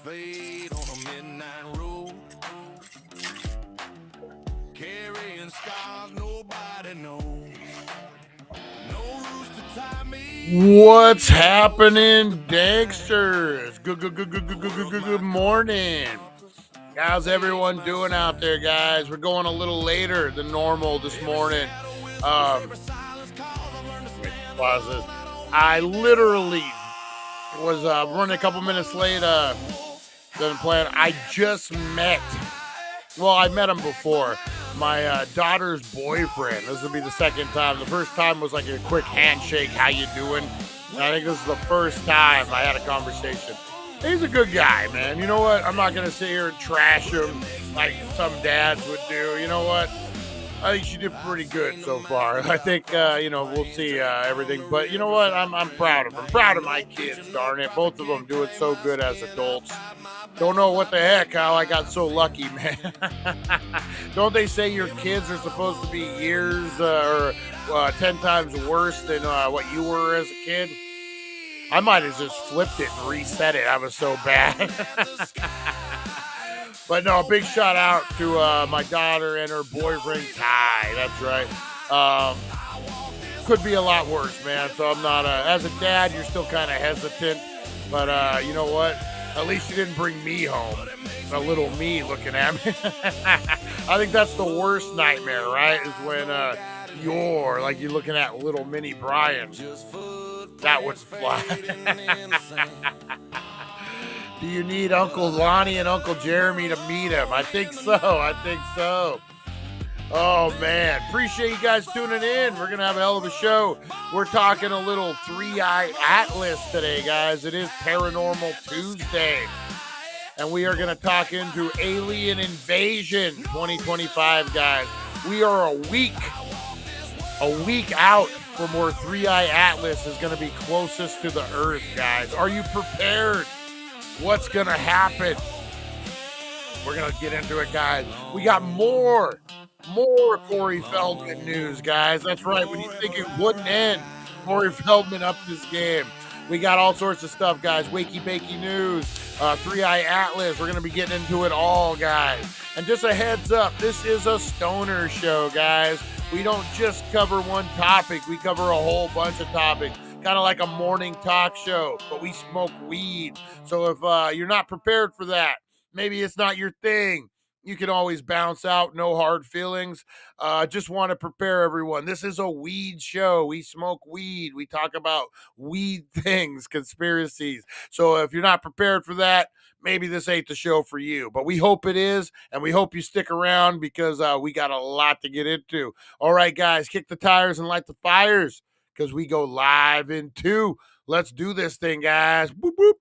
fade on a midnight road. Carrying scars nobody knows. No roots to tie me. What's happening, Danksters? Good morning. How's everyone doing out there, guys? We're going a little later than normal this morning. I literally was running a couple minutes late than planned. I met him before. My daughter's boyfriend. This will be the second time. The first time was like a quick handshake. How you doing? And I think this is the first time I had a conversation. He's a good guy, man. You know what? I'm not going to sit here and trash him like some dads would do. You know what? I think she did pretty good so far. I think, we'll see everything. But you know what? I'm proud of her. I'm proud of my kids, darn it. Both of them doing so good as adults. Don't know what the heck, how I got so lucky, man. Don't they say your kids are supposed to be years or 10 times worse than what you were as a kid? I might have just flipped it and reset it. I was so bad. But no, big shout out to my daughter and her boyfriend, Ty. That's right. Could be a lot worse, man. So I'm not, as a dad, you're still kind of hesitant. But you know what? At least you didn't bring me home. A little me looking at me. I think that's the worst nightmare, right? Is when you're looking at little mini Brian. That would fly. Do you need Uncle Lonnie and Uncle Jeremy to meet him? I think so. Oh, man. Appreciate you guys tuning in. We're going to have a hell of a show. We're talking a little 3-eye atlas today, guys. It is Paranormal Tuesday. And we are going to talk into Alien Invasion 2025, guys. We are a week out from where 3-eye atlas is going to be closest to the Earth, guys. Are you prepared? What's going to happen? We're going to get into it, guys. We got more Corey Feldman news, guys. That's right. When you think it wouldn't end, Corey Feldman up this game. We got all sorts of stuff, guys. Wakey Bakey news, 3-eye atlas. We're going to be getting into it all, guys. And just a heads up, this is a stoner show, guys. We don't just cover one topic. We cover a whole bunch of topics. Kind of like a morning talk show, but we smoke weed. So if you're not prepared for that, maybe it's not your thing, you can always bounce out. No hard feelings. Just want to prepare everyone. This is a weed show. We smoke weed. We talk about weed things, conspiracies. So if you're not prepared for that, maybe this ain't the show for you. But we hope it is, and we hope you stick around because we got a lot to get into. All right, guys, kick the tires and light the fires, because we go live in 2. Let's do this thing, guys. Boop, boop.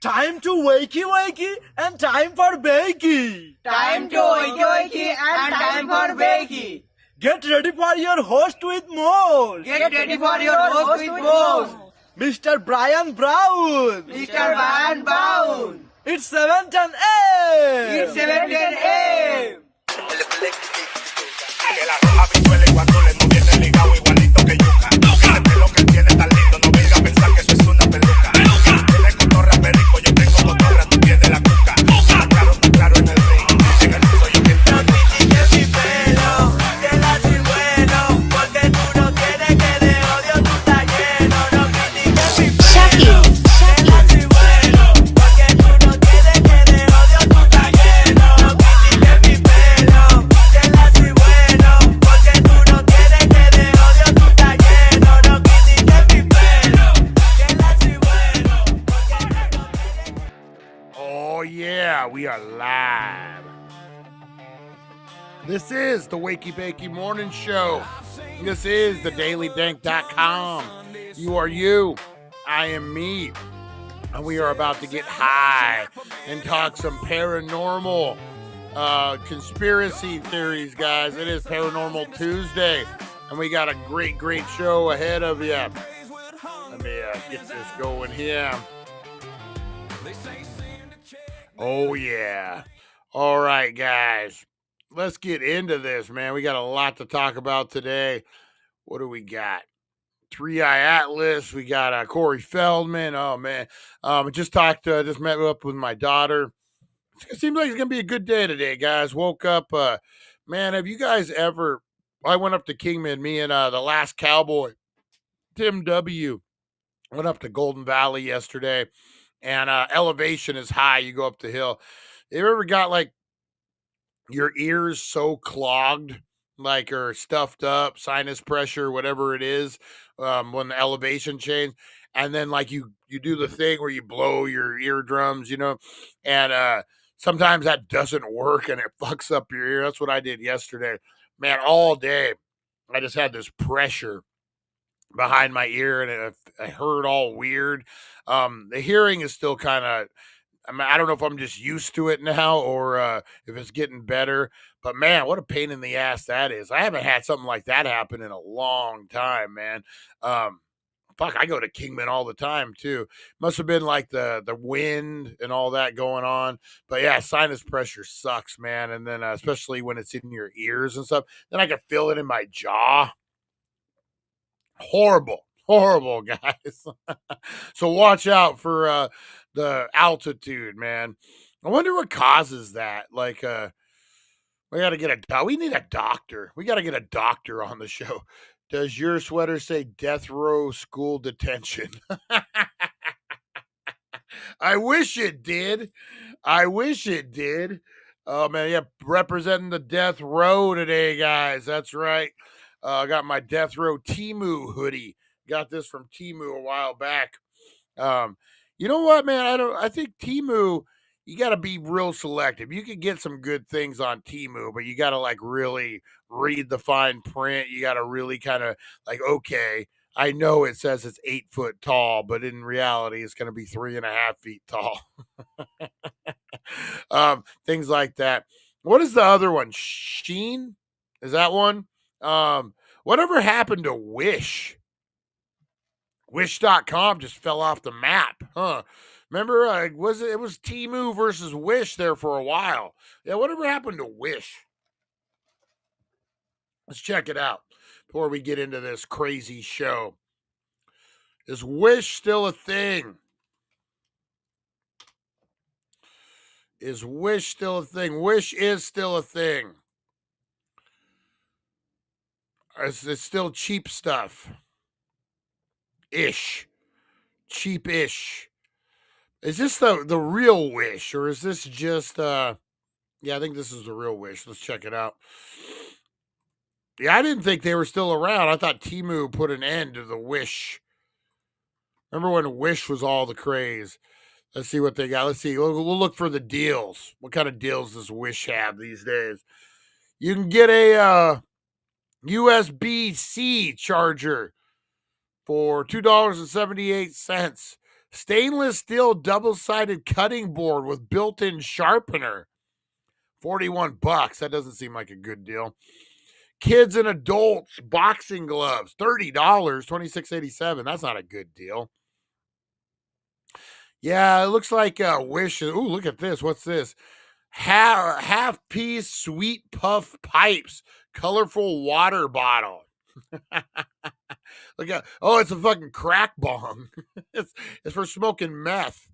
Time to wakey wakey and time for bakey. Time to wakey wakey and time for bakey. Get ready for your host with more. Get ready for your host with more. Mr. Brian Brown. Mr. Brian Brown. It's 7:10 a.m. It's 7:10 a.m. Que la roja pichuela y cuando le moviese ligado igualito que yuca. Ese pelo que tiene tan lindo, no venga a pensar que eso es una peluca. Tiene cotorra perico, yo tengo cotorra, tú tienes la cuca. Está claro en el ring, en el piso yo que No critiques mi pelo, que la soy bueno, porque tú no tienes que de odio tú estás lleno. No critiques mi pelo, que la soy bueno, porque tú no tienes que de odio tú estás lleno. No critiques mi pelo, que la soy bueno, porque tú no tienes que de odio tú estás lleno. No critiques mi pelo, que la soy bueno, porque tú no tienes. Oh, yeah, we are live. This is the Wakey Bakey Morning Show. This is the dailydank.com. You are you. I am me. And we are about to get high and talk some paranormal conspiracy theories, guys. It is Paranormal Tuesday. And we got a great, great show ahead of you. Let me get this going here. Oh, yeah. All right, guys. Let's get into this, man. We got a lot to talk about today. What do we got? Three Eye Atlas. We got Corey Feldman. Oh, man. Just met up with my daughter. It seems like it's going to be a good day today, guys. Woke up. Man, have you guys ever... I went up to Kingman, me and the last cowboy, Tim W., went up to Golden Valley yesterday. And elevation is high. You go up the hill. You ever got like your ears so clogged, like or stuffed up, sinus pressure, whatever it is, when the elevation change, and then like you do the thing where you blow your eardrums, and sometimes that doesn't work and it fucks up your ear. That's what I did yesterday, man. All day, I just had this pressure behind my ear and I heard all weird. The hearing is still kind of, I don't know if I'm just used to it now or if it's getting better, but man, what a pain in the ass that is. I haven't had something like that happen in a long time, man. I go to Kingman all the time too. Must have been like the wind and all that going on. But yeah, sinus pressure sucks, man. And then especially when it's in your ears and stuff, then I can feel it in my jaw. Horrible, guys. So watch out for the altitude, man. I wonder what causes that. Like, we got to get we need a doctor. We got to get a doctor on the show. Does your sweater say death row school detention? I wish it did. Oh, man, yeah, representing the death row today, guys. That's right. I got my Death Row Temu hoodie. Got this from Temu a while back. You know what, man? I think Temu, you got to be real selective. You can get some good things on Temu, but you got to like really read the fine print. You got to really kind of like, okay, I know it says it's 8 foot tall, but in reality, it's going to be 3.5 feet tall. Things like that. What is the other one? Sheen? Is that one? Whatever happened to Wish? Wish.com just fell off the map, huh? Remember, it was Temu versus Wish there for a while. Yeah, whatever happened to Wish? Let's check it out before we get into this crazy show. Is Wish still a thing? Wish is still a thing. It's still cheap stuff. Cheap-ish. Is this the real Wish, or is this just yeah, I think this is the real Wish. Let's check it out. Yeah, I didn't think they were still around. I thought Temu put an end to the Wish. Remember when Wish was all the craze? Let's see what they got. Let's see. We'll look for the deals. What kind of deals does Wish have these days? You can get a USB-C charger for $2.78. Stainless steel double-sided cutting board with built-in sharpener. $41. That doesn't seem like a good deal. Kids and adults boxing gloves. $30. $26.87. That's not a good deal. Yeah, it looks like Wish. Ooh, look at this. What's this? Half-piece sweet puff pipes. Colorful water bottle. Look at, oh, it's a fucking crack bong. it's for smoking meth.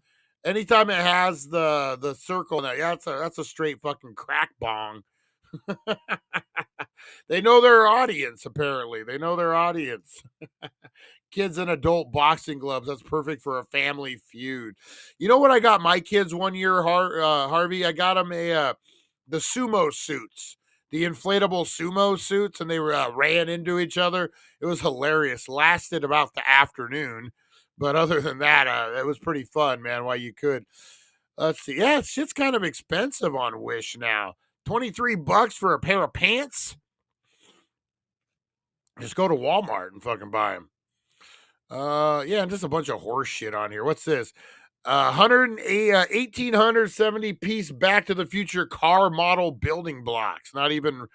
Anytime it has the circle in it, yeah, that's a straight fucking crack bong. They know their audience, apparently. They know their audience. Kids and adult boxing gloves. That's perfect for a family feud. You know what I got my kids one year, Harvey? I got them the sumo suits, the inflatable sumo suits, and they ran into each other. It was hilarious. Lasted about the afternoon, but other than that, it was pretty fun, man. While you could. Let's see. Yeah, shit's kind of expensive on Wish now. $23 for a pair of pants. Just go to Walmart and fucking buy them. Yeah, and just a bunch of horse shit on here. What's this? 1870 piece Back to the Future car model building blocks. Not even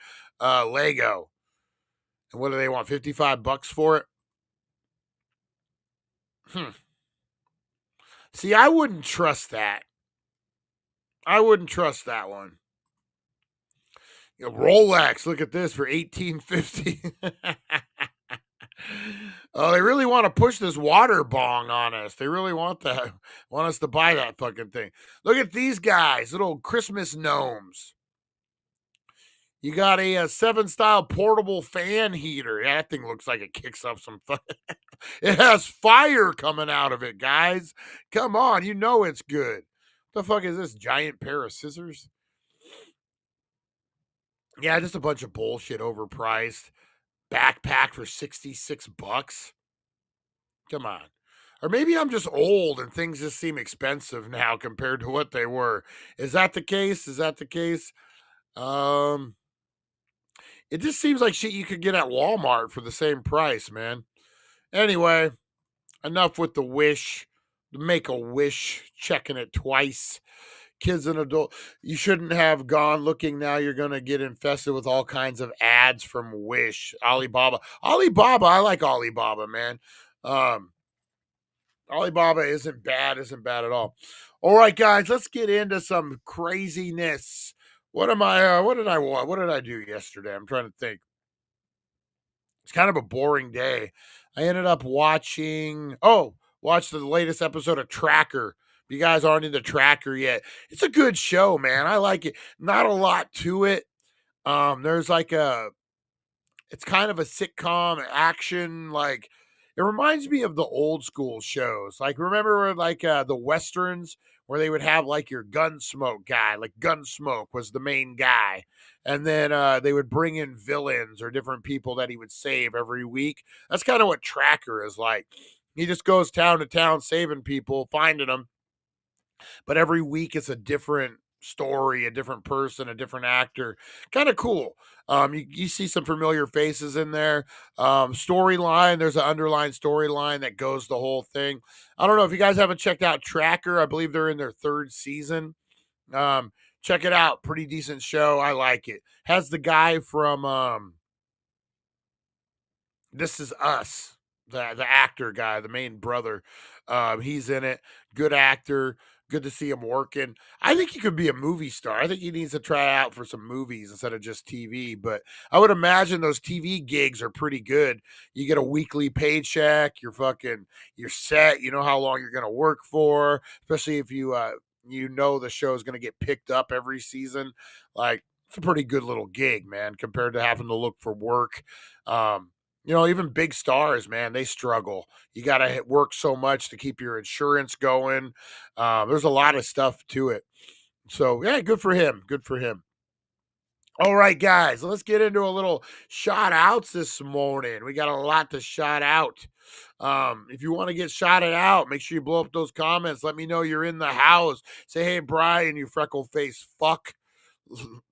Lego. And what do they want? $55 for it? See, I wouldn't trust that. I wouldn't trust that one. You know, Rolex, look at this for $18.50. Oh, they really want to push this water bong on us. They really want that. Want us to buy that fucking thing. Look at these guys, little Christmas gnomes. You got a 7-style portable fan heater. Yeah, that thing looks like it kicks up some fun. It has fire coming out of it, guys. Come on, you know it's good. What the fuck is this giant pair of scissors? Yeah, just a bunch of bullshit, overpriced. Backpack for $66. Come on. Or maybe I'm just old and things just seem expensive now compared to what they were. Is that the case? Is that the case? It just seems like shit you could get at Walmart for the same price, man. Anyway, enough with the Wish. Make a Wish, checking it twice. Kids and adult, you shouldn't have gone looking. Now you're going to get infested with all kinds of ads from Wish. Alibaba, I like Alibaba, man. Alibaba isn't bad at all. All right, guys, let's get into some craziness. What did I do yesterday? I'm trying to think. It's kind of a boring day. I ended up watching the latest episode of Tracker. If you guys aren't into Tracker yet, it's a good show, man. I like it. Not a lot to it. There's it's kind of a sitcom action, like it reminds me of the old school shows. Like, remember the westerns where they would have like your Gunsmoke guy, like Gunsmoke was the main guy. And then they would bring in villains or different people that he would save every week. That's kind of what Tracker is like. He just goes town to town saving people, finding them. But every week it's a different story, a different person, a different actor. Kind of cool. You see some familiar faces in there. Storyline, there's an underlying storyline that goes the whole thing. I don't know if you guys haven't checked out Tracker. I believe they're in their 3rd season. Check it out. Pretty decent show. I like it. Has the guy from This Is Us, the actor guy, the main brother. He's in it. Good actor. Good to see him working. I think he could be a movie star. I think he needs to try out for some movies instead of just TV. But I would imagine those TV gigs are pretty good. You get a weekly paycheck. You're set. You know how long you're gonna work for, especially if you the show is gonna get picked up every season. Like, it's a pretty good little gig, man, compared to having to look for work. Even big stars, man, they struggle. You got to work so much to keep your insurance going. There's a lot of stuff to it. So, yeah, good for him. Good for him. All right, guys, let's get into a little shout outs this morning. We got a lot to shout out. If you want to get shouted out, make sure you blow up those comments. Let me know you're in the house. Say, hey, Brian, you freckle face fuck.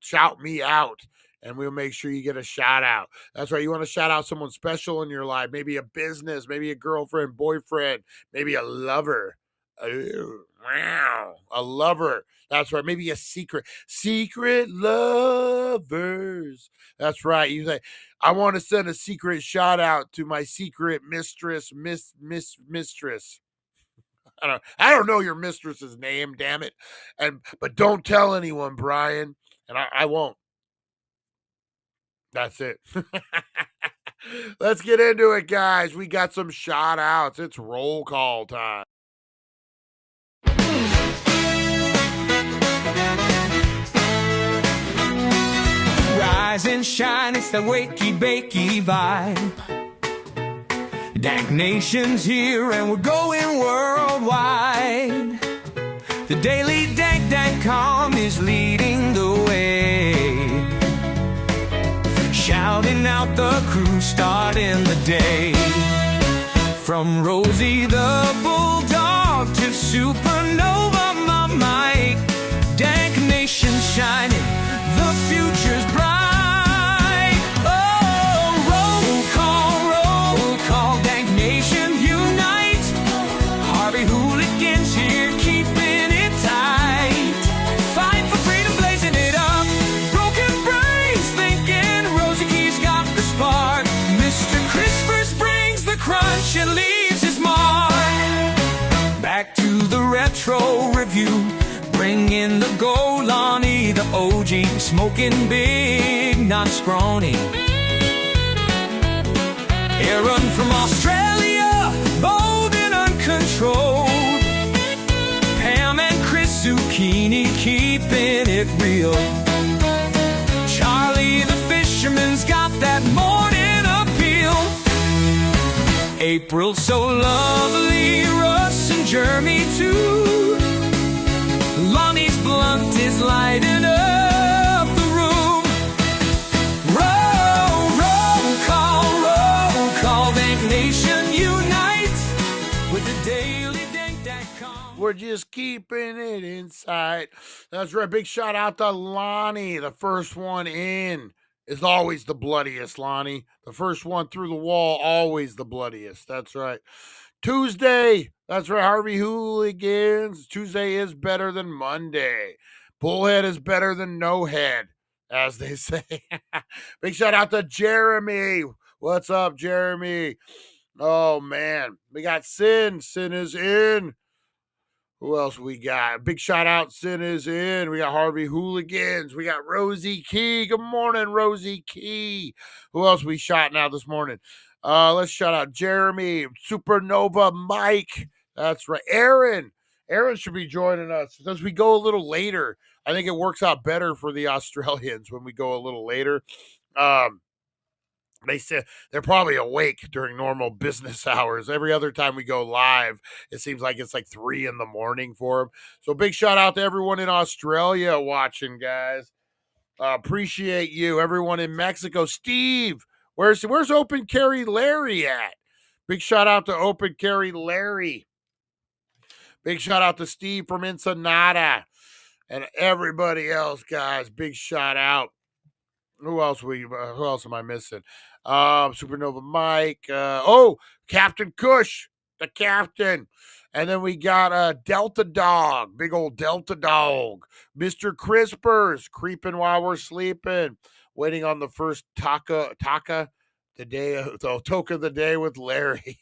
Shout me out. And we'll make sure you get a shout out. That's right. You want to shout out someone special in your life, maybe a business, maybe a girlfriend, boyfriend, maybe a lover. Wow, a lover. That's right. Maybe a secret lovers. That's right. You say, I want to send a secret shout out to my secret mistress, mistress. I don't know your mistress's name, damn it. But don't tell anyone, Brian. And I won't. That's it. Let's get into it, guys. We got some shout outs. It's roll call time. Rise and shine, it's the Wakey Bakey vibe. Dank Nation's here and we're going worldwide. The daily Dank.com is leading the way, shouting out the crew, starting the day. From Rosie the Bulldog to Supernova, my Mike. Dank Nation shining, the future's bright. Oh, roll call, Dank Nation unite. Harvey Hooligans here, keeping it tight. Fight for freedom, blazing it up. Broken brains thinking Rosie Key's got the spark. Mr. Crispers brings the crunch and leaves his mark. Back to the retro review, bring in the Golani, the OG, smoking big, not scrawny. Aaron from Australia, bold and uncontrolled. Pam and Chris Zucchini, keeping it real. Charlie the fisherman's got that morning appeal. April so lovely, Russ and Jeremy too. Lonnie's blunt is lighting up the room. Roll call, Dank Nation unite with the daily Dank.com. We're just keeping it inside. That's right. Big shout out to Lonnie. The first one in is always the bloodiest, Lonnie. The first one through the wall, always the bloodiest. That's right. Tuesday. That's right, Harvey Hooligans. Tuesday is better than Monday. Bullhead is better than no head, as they say. Big shout out to Jeremy. What's up, Jeremy? Oh, man. We got Sin. Sin is in. Who else we got? Big shout out, Sin is in. We got Harvey Hooligans. We got Rosie Key. Good morning, Rosie Key. Who else we shouting out this morning? Let's shout out Jeremy, Supernova Mike. That's right. Aaron should be joining us as we go a little later. I think it works out better for the Australians when we go a little later. They said they're probably awake during normal business hours. Every other time we go live, it seems like it's like 3 a.m. for them. So big shout out to everyone in Australia watching, guys. Appreciate you. Everyone in Mexico. Steve, where's Open Carry Larry at? Big shout out to Open Carry Larry. Big shout out to Steve from Ensenada and everybody else, guys. Big shout out. Who else am I missing? Supernova Mike. Captain Kush, the captain. And then we got Delta Dog, big old Delta Dog. Mr. Crispers, creeping while we're sleeping. Waiting on the first Toka the toke of the day with Larry.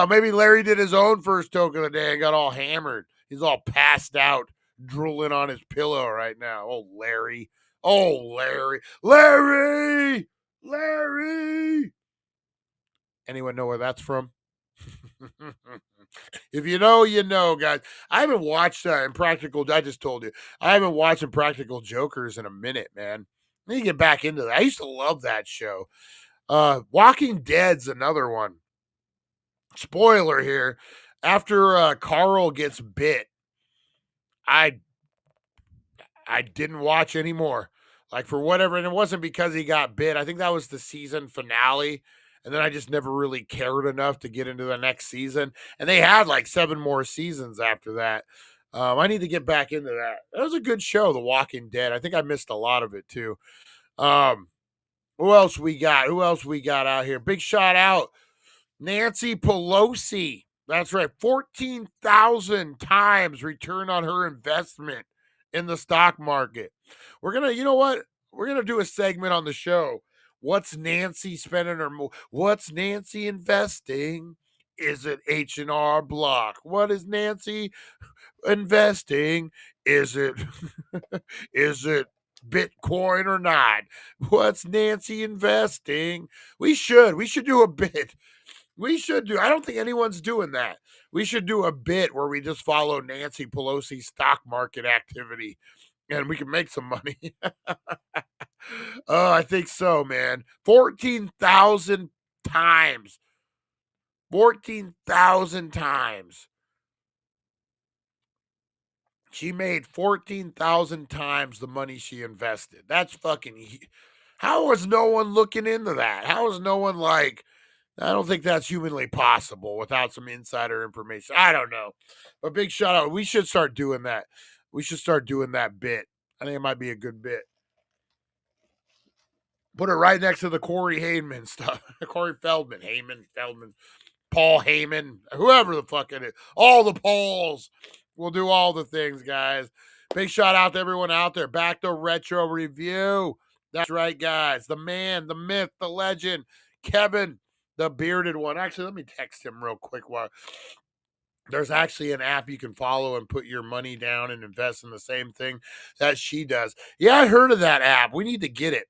Maybe Larry did his own first toke of the day and got all hammered. He's all passed out, drooling on his pillow right now. Oh, Larry. Larry! Anyone know where that's from? If you know, you know, guys. I haven't watched Impractical. I just told you. I haven't watched Impractical Jokers in a minute, man. I need to get back into that. I used to love that show. Walking Dead's another one. Spoiler here. After Carl gets bit, I didn't watch anymore. Like, for whatever, and it wasn't because he got bit. I think that was the season finale. And then I just never really cared enough to get into the next season. And they had like 7 more seasons after that. I need to get back into that. That was a good show, The Walking Dead. I think I missed a lot of it too. Who else we got? Who else we got out here? Big shout out, Nancy Pelosi. That's right. 14,000 times return on her investment in the stock market. We're going to, you know what? We're going to do a segment on the show. What's Nancy spending her what's Nancy investing? Is it H&R Block? What is Nancy investing? Is it is it Bitcoin or not? What's Nancy investing? We should do a bit. We should do. I don't think anyone's doing that. We should do a bit where we just follow Nancy Pelosi's stock market activity and we can make some money. Oh, I think so, man. 14,000 times. 14,000 times. She made 14,000 times the money she invested. That's fucking. How was no one looking into that? How is no one like, I don't think that's humanly possible without some insider information. I don't know. But big shout out. We should start doing that. We should start doing that bit. I think it might be a good bit. Put it right next to the Corey Heyman stuff. Corey Feldman. Feldman. Paul Heyman. Whoever the fuck it is. All the polls. We'll do all the things, guys. Big shout out to everyone out there. Back to Retro Review. That's right, guys. The man, the myth, the legend, Kevin, the bearded one. Actually, let me text him real quick. There's actually an app you can follow and put your money down and invest in the same thing that she does. Yeah, I heard of that app. We need to get it.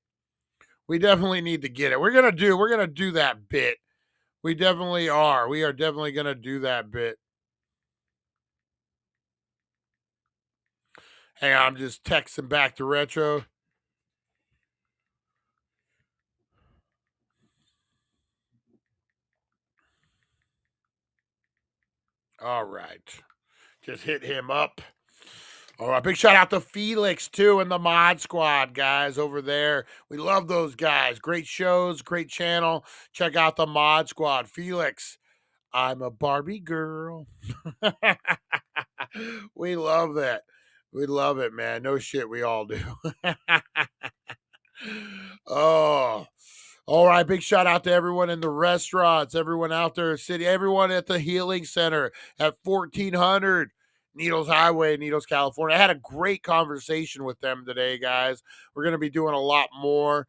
We definitely need to get it. We're gonna do that bit. We definitely are. We are definitely gonna do that bit. Hang on, I'm just texting back to Retro. All right. Just hit him up. All right. Big shout out to Felix, too, and the Mod Squad, guys, over there. We love those guys. Great shows, great channel. Check out the Mod Squad. Felix, I'm a Barbie girl. We love that. We love it, man. No shit, we all do. Oh, all right. Big shout out to everyone in the restaurants, everyone out there, city, everyone at the Healing Center at 1400 Needles Highway, Needles, California. I had a great conversation with them today, guys. We're going to be doing a lot more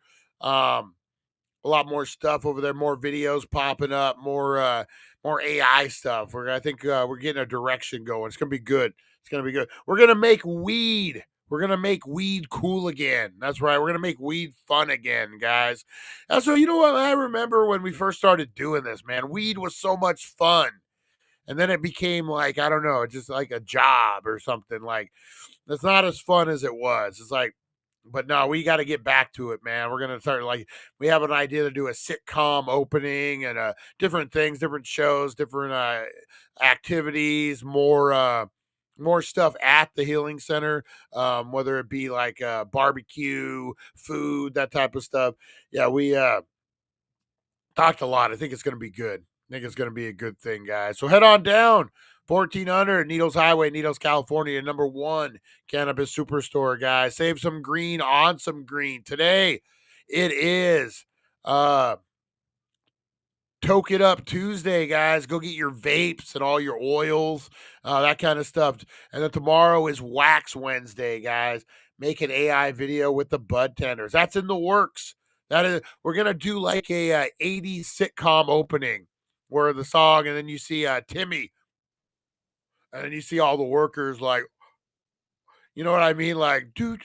stuff over there, more videos popping up, more AI stuff. I think we're getting a direction going. It's going to be good. It's going to be good. We're going to make weed. We're going to make weed cool again. That's right. We're going to make weed fun again, guys. So, you know what? I remember when we first started doing this, man, weed was so much fun. And then it became like, I don't know, just like a job or something. Like, it's not as fun as it was. It's like, but no, we got to get back to it, man. We're going to start, like, we have an idea to do a sitcom opening and different things, different shows, different activities, more stuff at the Healing Center, whether it be like barbecue, food, that type of stuff. Yeah, we talked a lot. I think it's going to be good. I think it's going to be a good thing, guys. So head on down. 1400 Needles Highway, Needles, California, #1 cannabis superstore, guys. Save some green on some green. Today, it is Toke It Up Tuesday, guys. Go get your vapes and all your oils, that kind of stuff. And then tomorrow is Wax Wednesday, guys. Make an AI video with the bud tenders. That's in the works. That is, we're gonna do like a 80s sitcom opening where the song, and then you see Timmy, and then you see all the workers like, you know what I mean, like do,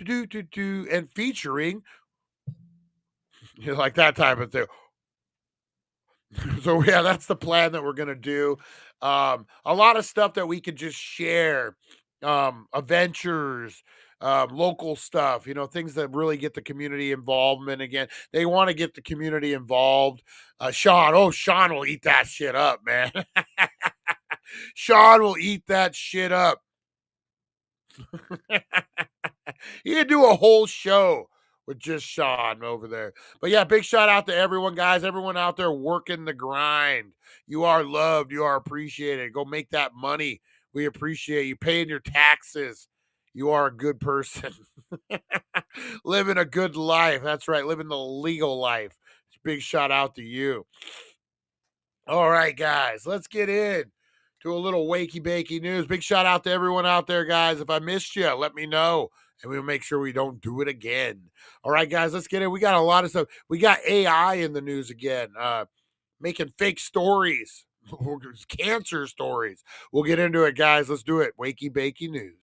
and featuring, you know, like that type of thing. So yeah, that's the plan that we're gonna do. A lot of stuff that we could just share, adventures, local stuff, you know, things that really get the community involvement again. They want to get the community involved. Sean will eat that shit up, man. Sean will eat that shit up. He could do a whole show with just Sean over there. But yeah, big shout out to everyone, guys. Everyone out there working the grind. You are loved. You are appreciated. Go make that money. We appreciate you paying your taxes. You are a good person. Living a good life. That's right. Living the legal life. Big shout out to you. All right, guys, let's get in to a little Wakey Bakey news. Big shout out to everyone out there, guys. If I missed you, let me know, and we'll make sure we don't do it again. All right, guys, let's get in. We got a lot of stuff. We got AI in the news again, making fake stories, cancer stories. We'll get into it, guys. Let's do it. Wakey Bakey news.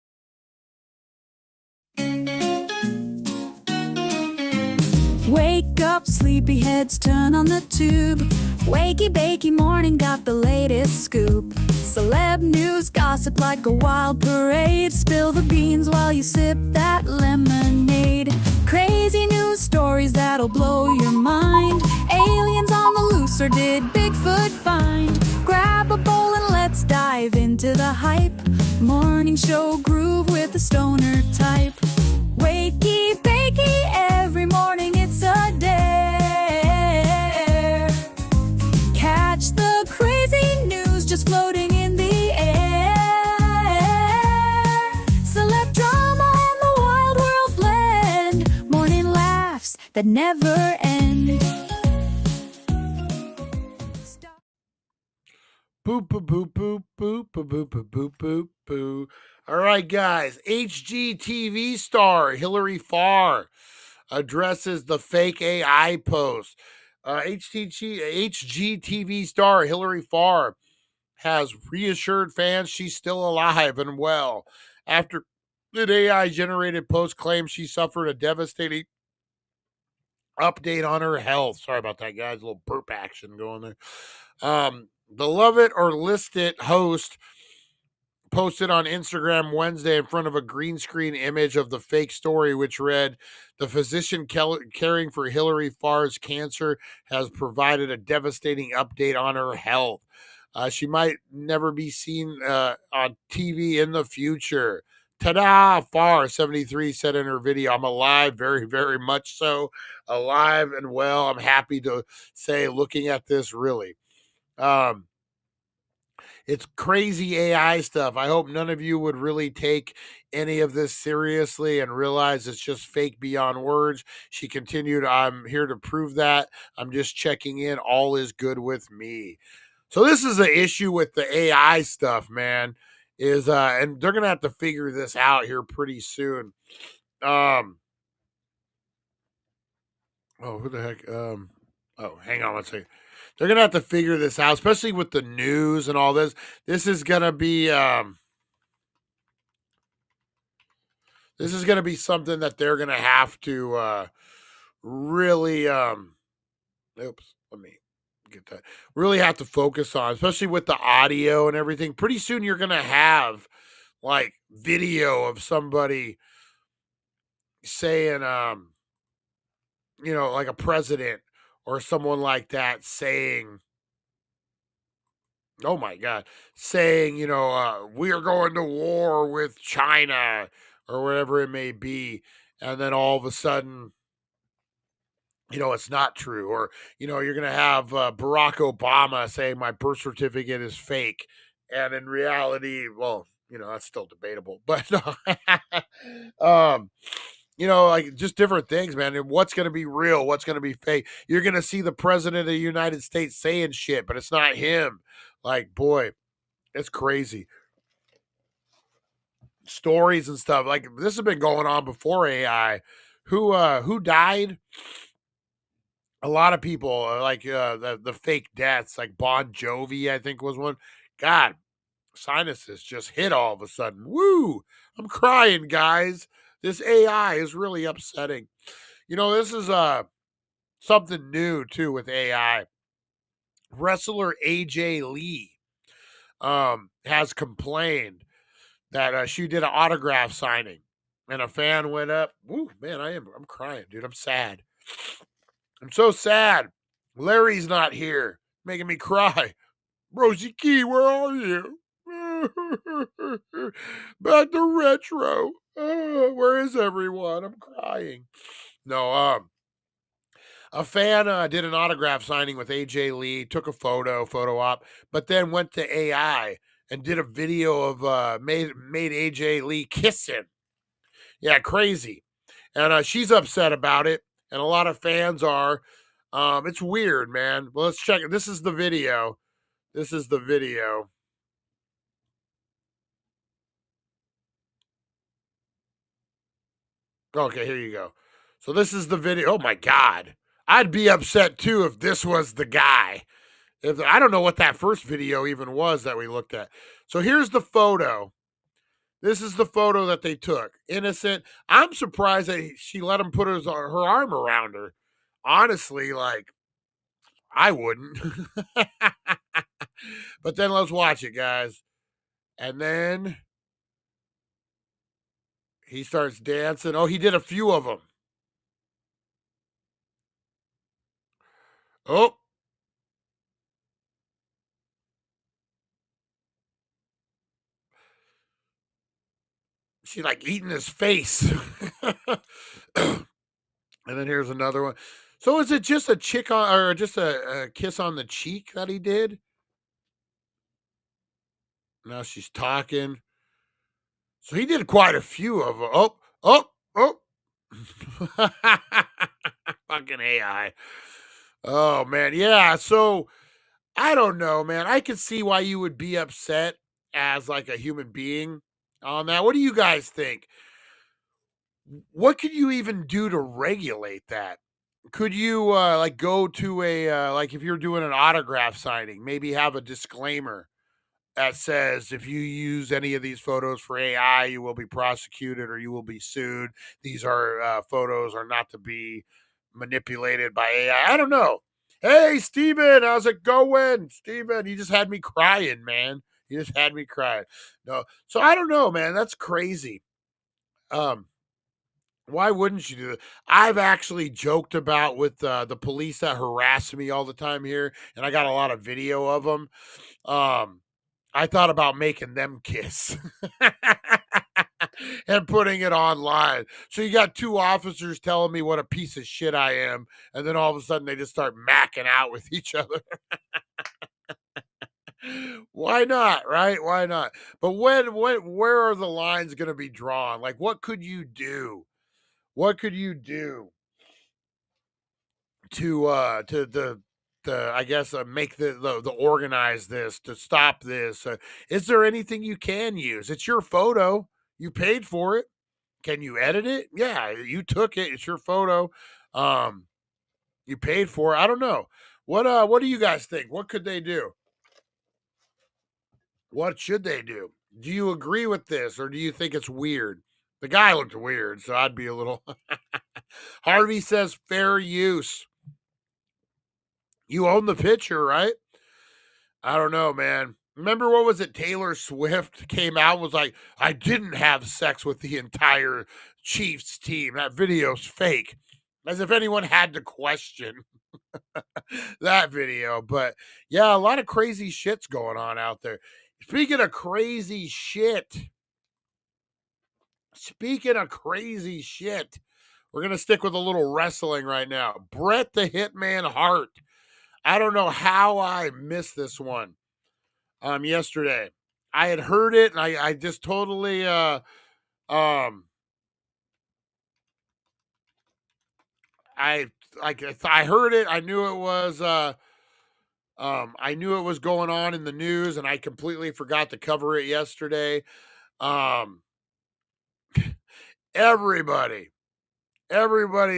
Wake up, sleepyheads, turn on the tube. Wakey Bakey morning got the latest scoop. Celeb news, gossip like a wild parade. Spill the beans while you sip that lemonade. Crazy news stories that'll blow your mind. Aliens on the loose, or did Bigfoot find? Grab a bowl and let's dive into the hype. Morning show groove with the stoner type. Wakey Bakey, every morning it's a dare. Catch the crazy news just floating in the air. Celeb drama and the wild world blend. Morning laughs that never end. Boop, boop, boop, boop, boop, boop, boop, boop, boop, boop, boop. All right, guys. HGTV star Hillary Farr addresses the fake AI post. HGTV star Hillary Farr has reassured fans she's still alive and well after an AI-generated post claims she suffered a devastating update on her health. Sorry about that, guys. A little burp action going there. The Love It or List It host posted on Instagram Wednesday in front of a green screen image of the fake story, which read, "The physician caring for Hillary Farr's cancer has provided a devastating update on her health. She might never be seen on TV in the future. Ta-da, Farr, 73, said in her video, I'm alive, very, very much so. Alive and well. I'm happy to say, looking at this, really. It's crazy AI stuff. I hope none of you would really take any of this seriously and realize it's just fake beyond words." She continued, "I'm here to prove that. I'm just checking in. All is good with me." So this is the issue with the AI stuff, man, is and they're gonna have to figure this out here pretty soon. Oh, who the heck? Oh, hang on one second. They're gonna have to figure this out, especially with the news and all this. This is gonna be something that they're gonna have to really oops, let me get that. Really have to focus on, especially with the audio and everything. Pretty soon you're gonna have like video of somebody saying like a president or someone like that saying, oh my God, saying, we are going to war with China or whatever it may be. And then all of a sudden, it's not true. Or, you're going to have Barack Obama saying my birth certificate is fake. And in reality, well, that's still debatable. But, like just different things, man. And what's going to be real? What's going to be fake? You're going to see the president of the United States saying shit, but it's not him. Like, boy, it's crazy. Stories and stuff like this have been going on before AI. Who died? A lot of people like the fake deaths, like Bon Jovi, I think was one. God, sinuses just hit all of a sudden. Woo! I'm crying, guys. This AI is really upsetting. This is something new too with AI. Wrestler AJ Lee has complained that she did an autograph signing and a fan went up. Ooh, man, I'm crying, dude. I'm sad. I'm so sad. Larry's not here, making me cry. Rosie Key, where are you? Back to retro. Where is everyone? I'm crying. No, a fan did an autograph signing with AJ Lee, took a photo op, but then went to AI and did a video of made AJ Lee kiss him. Yeah, crazy. And she's upset about it, and a lot of fans are. It's weird, man. Well, let's check it. This is the video. Okay, here you go. So this is the video. Oh my God. I'd be upset too if this was the guy. If I don't know what that first video even was that we looked at. So here's the photo. This is the photo that they took. Innocent. I'm surprised that she let him put her arm around her. Honestly, like, I wouldn't. But then let's watch it, guys. And then he starts dancing. Oh, he did a few of them. Oh. She's like eating his face. And then here's another one. So is it just a chick on, or just a kiss on the cheek that he did? Now she's talking. So he did quite a few of them. Oh. Fucking AI. Oh, man. Yeah. So I don't know, man. I can see why you would be upset as like a human being on that. What do you guys think? What could you even do to regulate that? Could you like go to a like if you're doing an autograph signing, maybe have a disclaimer that says if you use any of these photos for AI, you will be prosecuted or you will be sued. These are photos are not to be manipulated by AI. I don't know. Hey, Steven, how's it going? Steven, you just had me crying, man. You just had me crying. No, so I don't know, man. That's crazy. Um, why wouldn't you do that? I've actually joked about with the police that harass me all the time here, and I got a lot of video of them. I thought about making them kiss and putting it online. So you got two officers telling me what a piece of shit I am, and then all of a sudden they just start macking out with each other. Why not, right? Why not? But where are the lines going to be drawn? Like, what could you do? What could you do to the I guess make the organize this to stop this? Is there anything you can use? It's your photo. You paid for it. Can you edit it? Yeah, you took it. It's your photo. You paid for it. I don't know. What do you guys think? What could they do? What should they do? Do you agree with this or do you think it's weird? The guy looked weird, so I'd be a little. Harvey says fair use. You own the picture, right? I don't know, man. Remember what was it? Taylor Swift came out and was like, I didn't have sex with the entire Chiefs team. That video's fake. As if anyone had to question that video. But yeah, a lot of crazy shit's going on out there. Speaking of crazy shit, we're going to stick with a little wrestling right now. Bret the Hitman Hart. I don't know how I missed this one yesterday. I had heard it and I just totally I heard it. I knew it was going on in the news and I completely forgot to cover it yesterday. Everybody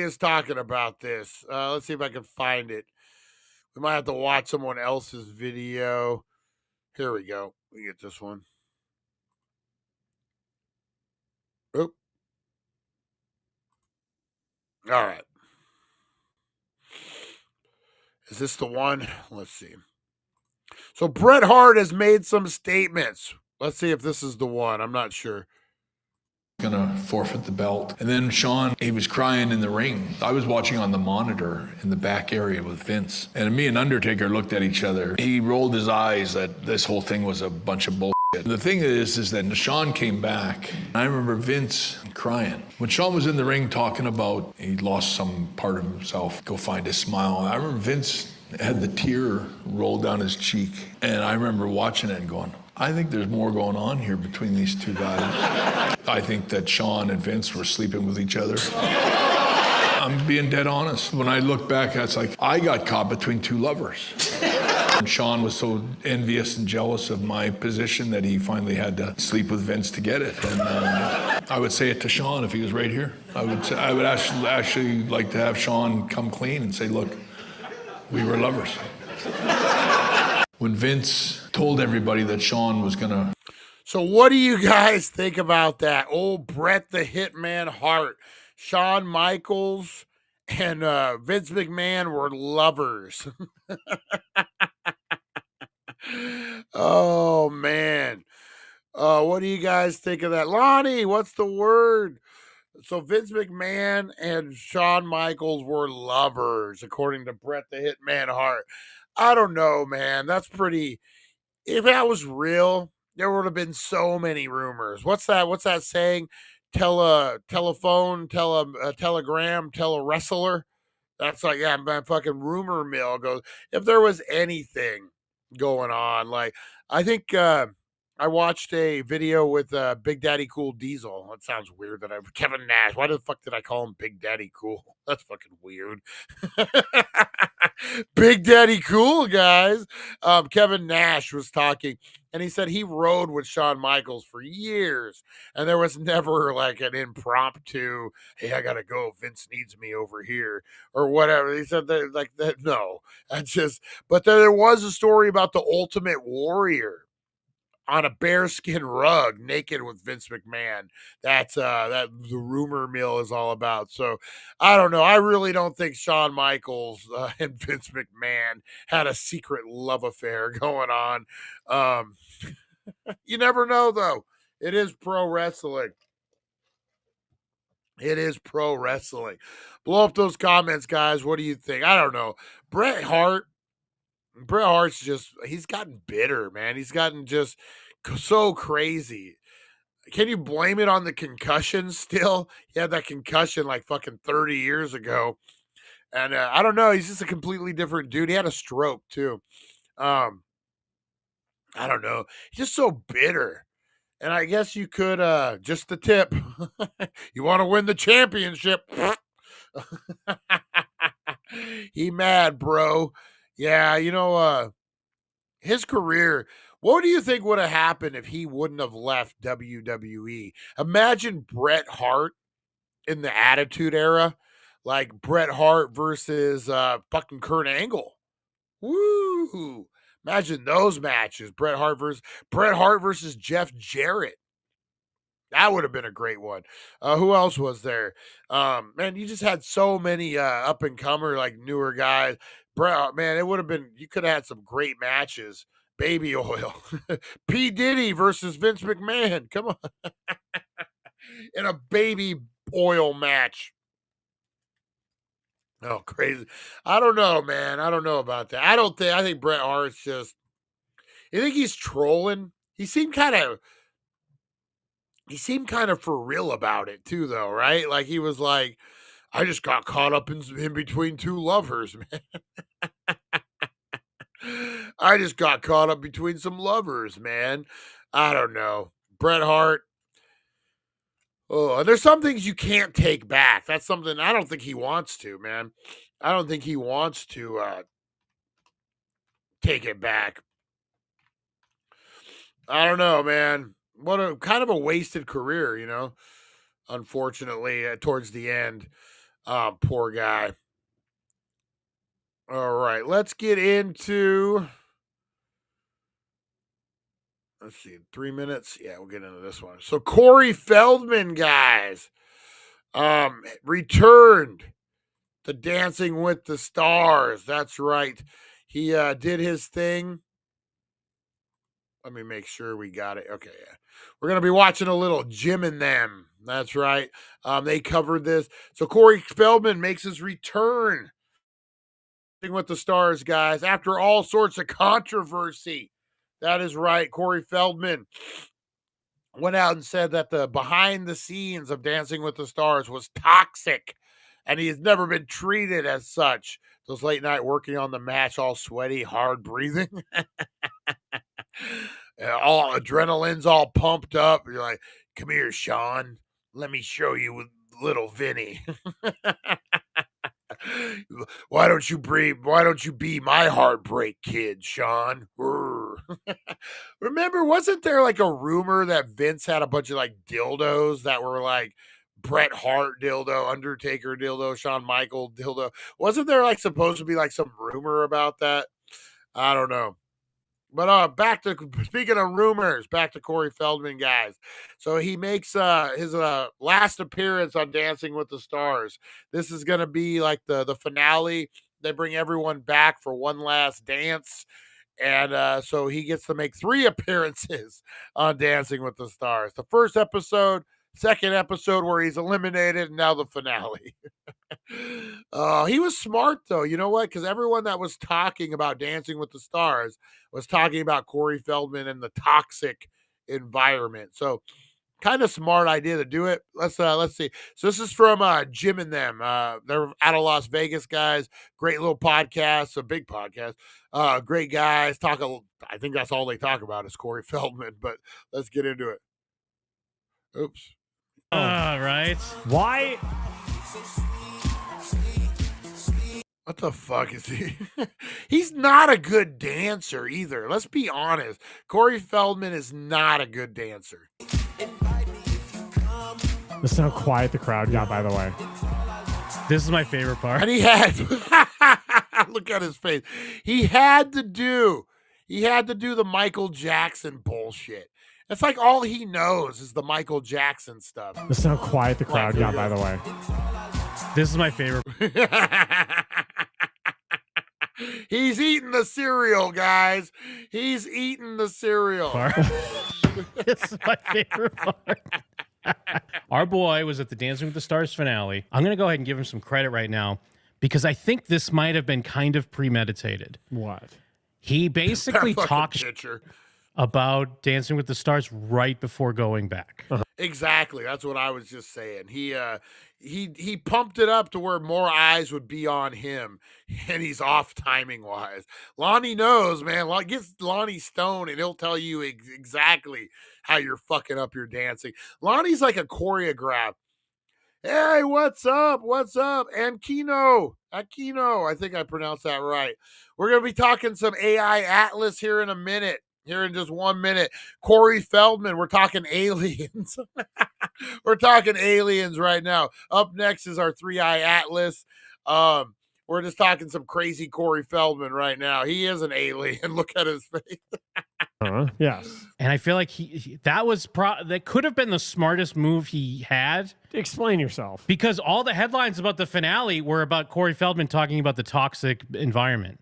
is talking about this. Let's see if I can find it. We might have to watch someone else's video. Here we go. We get this one. Oop. All right. Is this the one? Let's see. So Bret Hart has made some statements. Let's see if this is the one. I'm not sure. Gonna forfeit the belt. And then Sean, he was crying in the ring. I was watching on the monitor in the back area with Vince. And me and Undertaker looked at each other. He rolled his eyes that this whole thing was a bunch of bullshit. The thing is that Sean came back. I remember Vince crying. When Sean was in the ring talking about he lost some part of himself, go find his smile. I remember Vince had the tear roll down his cheek. And I remember watching it and going, I think there's more going on here between these two guys. I think that Sean and Vince were sleeping with each other. I'm being dead honest. When I look back, it's like I got caught between two lovers. And Sean was so envious and jealous of my position that he finally had to sleep with Vince to get it. And I would say it to Sean if he was right here. I would actually like to have Sean come clean and say, look, we were lovers. When Vince told everybody that Sean was gonna. So what do you guys think about that? Old Bret the Hitman Hart, Shawn Michaels, and Vince McMahon were lovers. Oh man. What do you guys think of that? Lonnie, what's the word? So Vince McMahon and Shawn Michaels were lovers, according to Bret the Hitman Hart. I don't know, man. That's pretty. If that was real, there would have been so many rumors. What's that? What's that saying? Telephone, telegram, tell a wrestler. That's like, yeah, my fucking rumor mill goes. If there was anything going on, like, I think I watched a video with Big Daddy Cool Diesel. That sounds weird that Kevin Nash. Why the fuck did I call him Big Daddy Cool? That's fucking weird. Big Daddy Cool, guys. Kevin Nash was talking, and he said he rode with Shawn Michaels for years, and there was never like an impromptu, hey, I gotta go, Vince needs me over here, or whatever. He said that, like, that, no. That's just, but there was a story about the Ultimate Warrior on a bearskin rug, naked with Vince McMahon. That's that the rumor mill is all about. So I don't know. I really don't think Shawn Michaels and Vince McMahon had a secret love affair going on. You never know, though. It is pro wrestling. It is pro wrestling. Blow up those comments, guys. What do you think? I don't know. Bret Hart's just, he's gotten bitter, man. He's gotten just so crazy. Can you blame it on the concussion still? He had that concussion like fucking 30 years ago. And I don't know. He's just a completely different dude. He had a stroke too. I don't know. He's just so bitter. And I guess you could, just the tip. You want to win the championship. He mad, bro. Yeah, you know, his career, what do you think would have happened if he wouldn't have left WWE? Imagine Bret Hart in the Attitude Era, like Bret Hart versus fucking Kurt Angle. Woo! Imagine those matches. Bret Hart versus Jeff Jarrett. That would have been a great one. Who else was there? Man, you just had so many up and comer, like newer guys. Bro, man, it would have been. You could have had some great matches. Baby oil, P Diddy versus Vince McMahon. Come on, in a baby oil match. Oh, crazy! I don't know, man. I don't know about that. I think Bret Hart's just. You think he's trolling? He seemed kind of for real about it too, though, right? Like he was like, I just got caught up in between two lovers, man. I just got caught up between some lovers, man. I don't know. Bret Hart. Oh, there's some things you can't take back. That's something I don't think he wants to, man. I don't think he wants to take it back. I don't know, man. What a kind of a wasted career, you know. Unfortunately, towards the end, poor guy. All right, let's get into. Let's see, 3 minutes. Yeah, we'll get into this one. So Corey Feldman, guys, returned to Dancing with the Stars. That's right. He did his thing. Let me make sure we got it. Okay, yeah. We're going to be watching a little Jim and Them. That's right. They covered this. So Corey Feldman makes his return with the Stars, guys, after all sorts of controversy. That is right. Corey Feldman went out and said that the behind the scenes of Dancing with the Stars was toxic, and he has never been treated as such. Those late night working on the match, all sweaty, hard breathing. All adrenaline's all pumped up. You're like, come here, Sean. Let me show you with little Vinny. Why don't you be my heartbreak kid, Sean? Urgh. Remember, wasn't there like a rumor that Vince had a bunch of like dildos that were like Bret Hart dildo, Undertaker dildo, Shawn Michael dildo? Wasn't there like supposed to be like some rumor about that? I don't know. But speaking of rumors, back to Corey Feldman, guys. So he makes his last appearance on Dancing with the Stars. This is gonna be like the finale. They bring everyone back for one last dance. And so he gets to make 3 appearances on Dancing with the Stars. The first episode, second episode where he's eliminated, and now the finale. He was smart though. You know what? Because everyone that was talking about Dancing with the Stars was talking about Corey Feldman and the toxic environment. So kind of smart idea to do it. Let's see. So this is from Jim and them. They're out of Las Vegas, guys. Great little podcast, a big podcast. Great guys. I think that's all they talk about is Corey Feldman. But let's get into it. Oops. All right. Why? What the fuck is he? He's not a good dancer either. Let's be honest. Corey Feldman is not a good dancer. Listen how quiet the crowd got, by the way. This is my favorite part. And he had look at his face. He had to do the Michael Jackson bullshit. It's like all he knows is the Michael Jackson stuff. Listen how quiet the crowd got, by the way. This is my favorite. He's eating the cereal, guys. He's eating the cereal. This is my favorite part. Our boy was at the Dancing with the Stars finale. I'm going to go ahead and give him some credit right now because I think this might have been kind of premeditated. What? He basically talked picture. About Dancing with the Stars right before going back. Exactly. That's what I was just saying. He pumped it up to where more eyes would be on him, and he's off timing wise. Lonnie knows, man. Get Lonnie Stone, and he'll tell you exactly how you're fucking up your dancing. Lonnie's like a choreograph. Hey, what's up? What's up? And Aquino, I think I pronounced that right. We're gonna be talking some AI Atlas here in a minute. Here in just 1 minute. Corey Feldman, we're talking aliens. We're talking aliens right now. Up next is our 3-Eye Atlas. We're just talking some crazy Corey Feldman right now. He is an alien. Look at his face. Yes. And I feel like that could have been the smartest move he had. Explain yourself. Because all the headlines about the finale were about Corey Feldman talking about the toxic environment.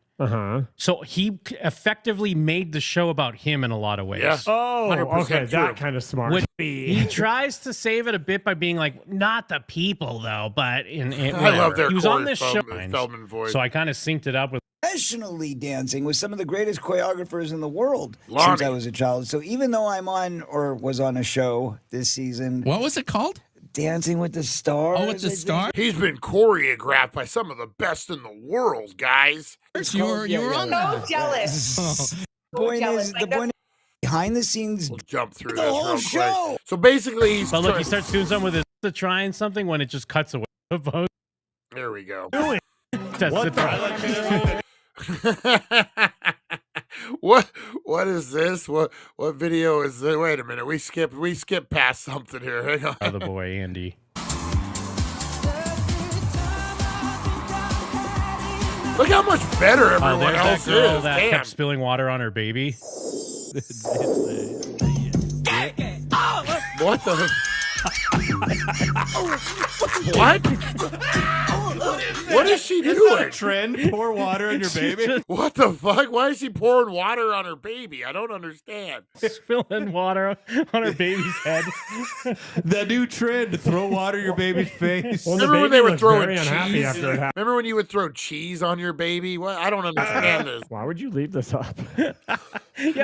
So he effectively made the show about him in a lot of ways. Yes. Oh, okay. true. That kind of smart. He tries to save it a bit by being like, not the people though, but I love their he was Corey on this Feldman show, voice. so I kind of synced it up with Professionally dancing with some of the greatest choreographers in the world Lonnie. since I was a child. So even though I'm on or was on a show this season, What was it called? Dancing with the Stars. Oh, it's a star. He's been choreographed by some of the best in the world, guys. You were on that. So jealous. The point jealous. is, Like, behind the scenes, We'll jump through the this whole real show. quick. So basically, he's But look, he starts doing something with his to trying something when it just cuts away. There we go. That's What the What is this? What video is this? Wait a minute. We skipped past something here. Hang on. other boy, Andy. Look how much better everyone There's else that girl is. that Damn. kept spilling water on her baby. What the? What? What is she doing? Trend. Pour water on your baby. What the fuck? Why is she pouring water on her baby? I don't understand. Spilling water on her baby's head. The new trend: throw water in your baby's face. Well, the Remember when baby they were looked throwing very unhappy cheese? after it happened. Remember when you would throw cheese on your baby? What? I don't understand this. Why would you leave this up? Yeah,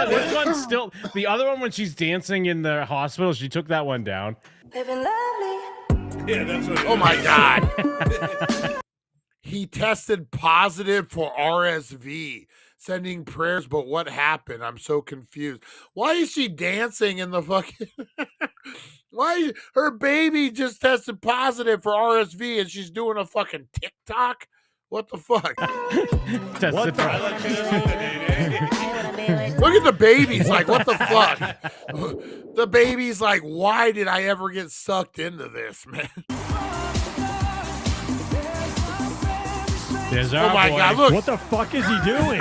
this one's still the other one when she's dancing in the hospital. She took that one down. Living lovely. Yeah, that's what. Oh my god. He tested positive for RSV. Sending prayers, but what happened? I'm so confused. Why is she dancing in the fucking Why her baby just tested positive for RSV and she's doing a fucking TikTok? What the fuck? That's What the Look at the babies. Like, what the fuck? The baby's like, why did I ever get sucked into this, man? There's Oh our my boy. God, look. What the fuck is he doing?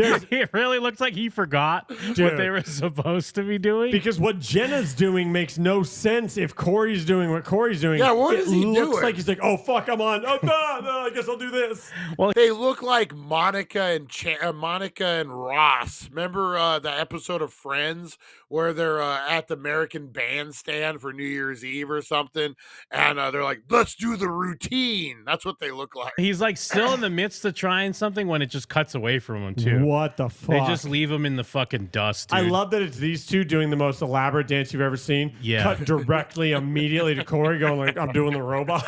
It really looks like he forgot what they were supposed to be doing. Because what Jenna's doing makes no sense if Corey's doing what Corey's doing. Yeah, what it is he looks doing? like he's like, oh, fuck, I'm on. Oh, no, I guess I'll do this. Well, They look like Monica and Ross. Remember the episode of Friends where they're at the American Bandstand for New Year's Eve or something, and they're like, "Let's do the routine." That's what they look like. he's like still in the midst of trying something when it just cuts away from him too. What the fuck? They just leave him in the fucking dust, dude. I love that it's these two doing the most elaborate dance you've ever seen. Yeah. Cut directly, immediately to Corey going like, I'm doing the robot.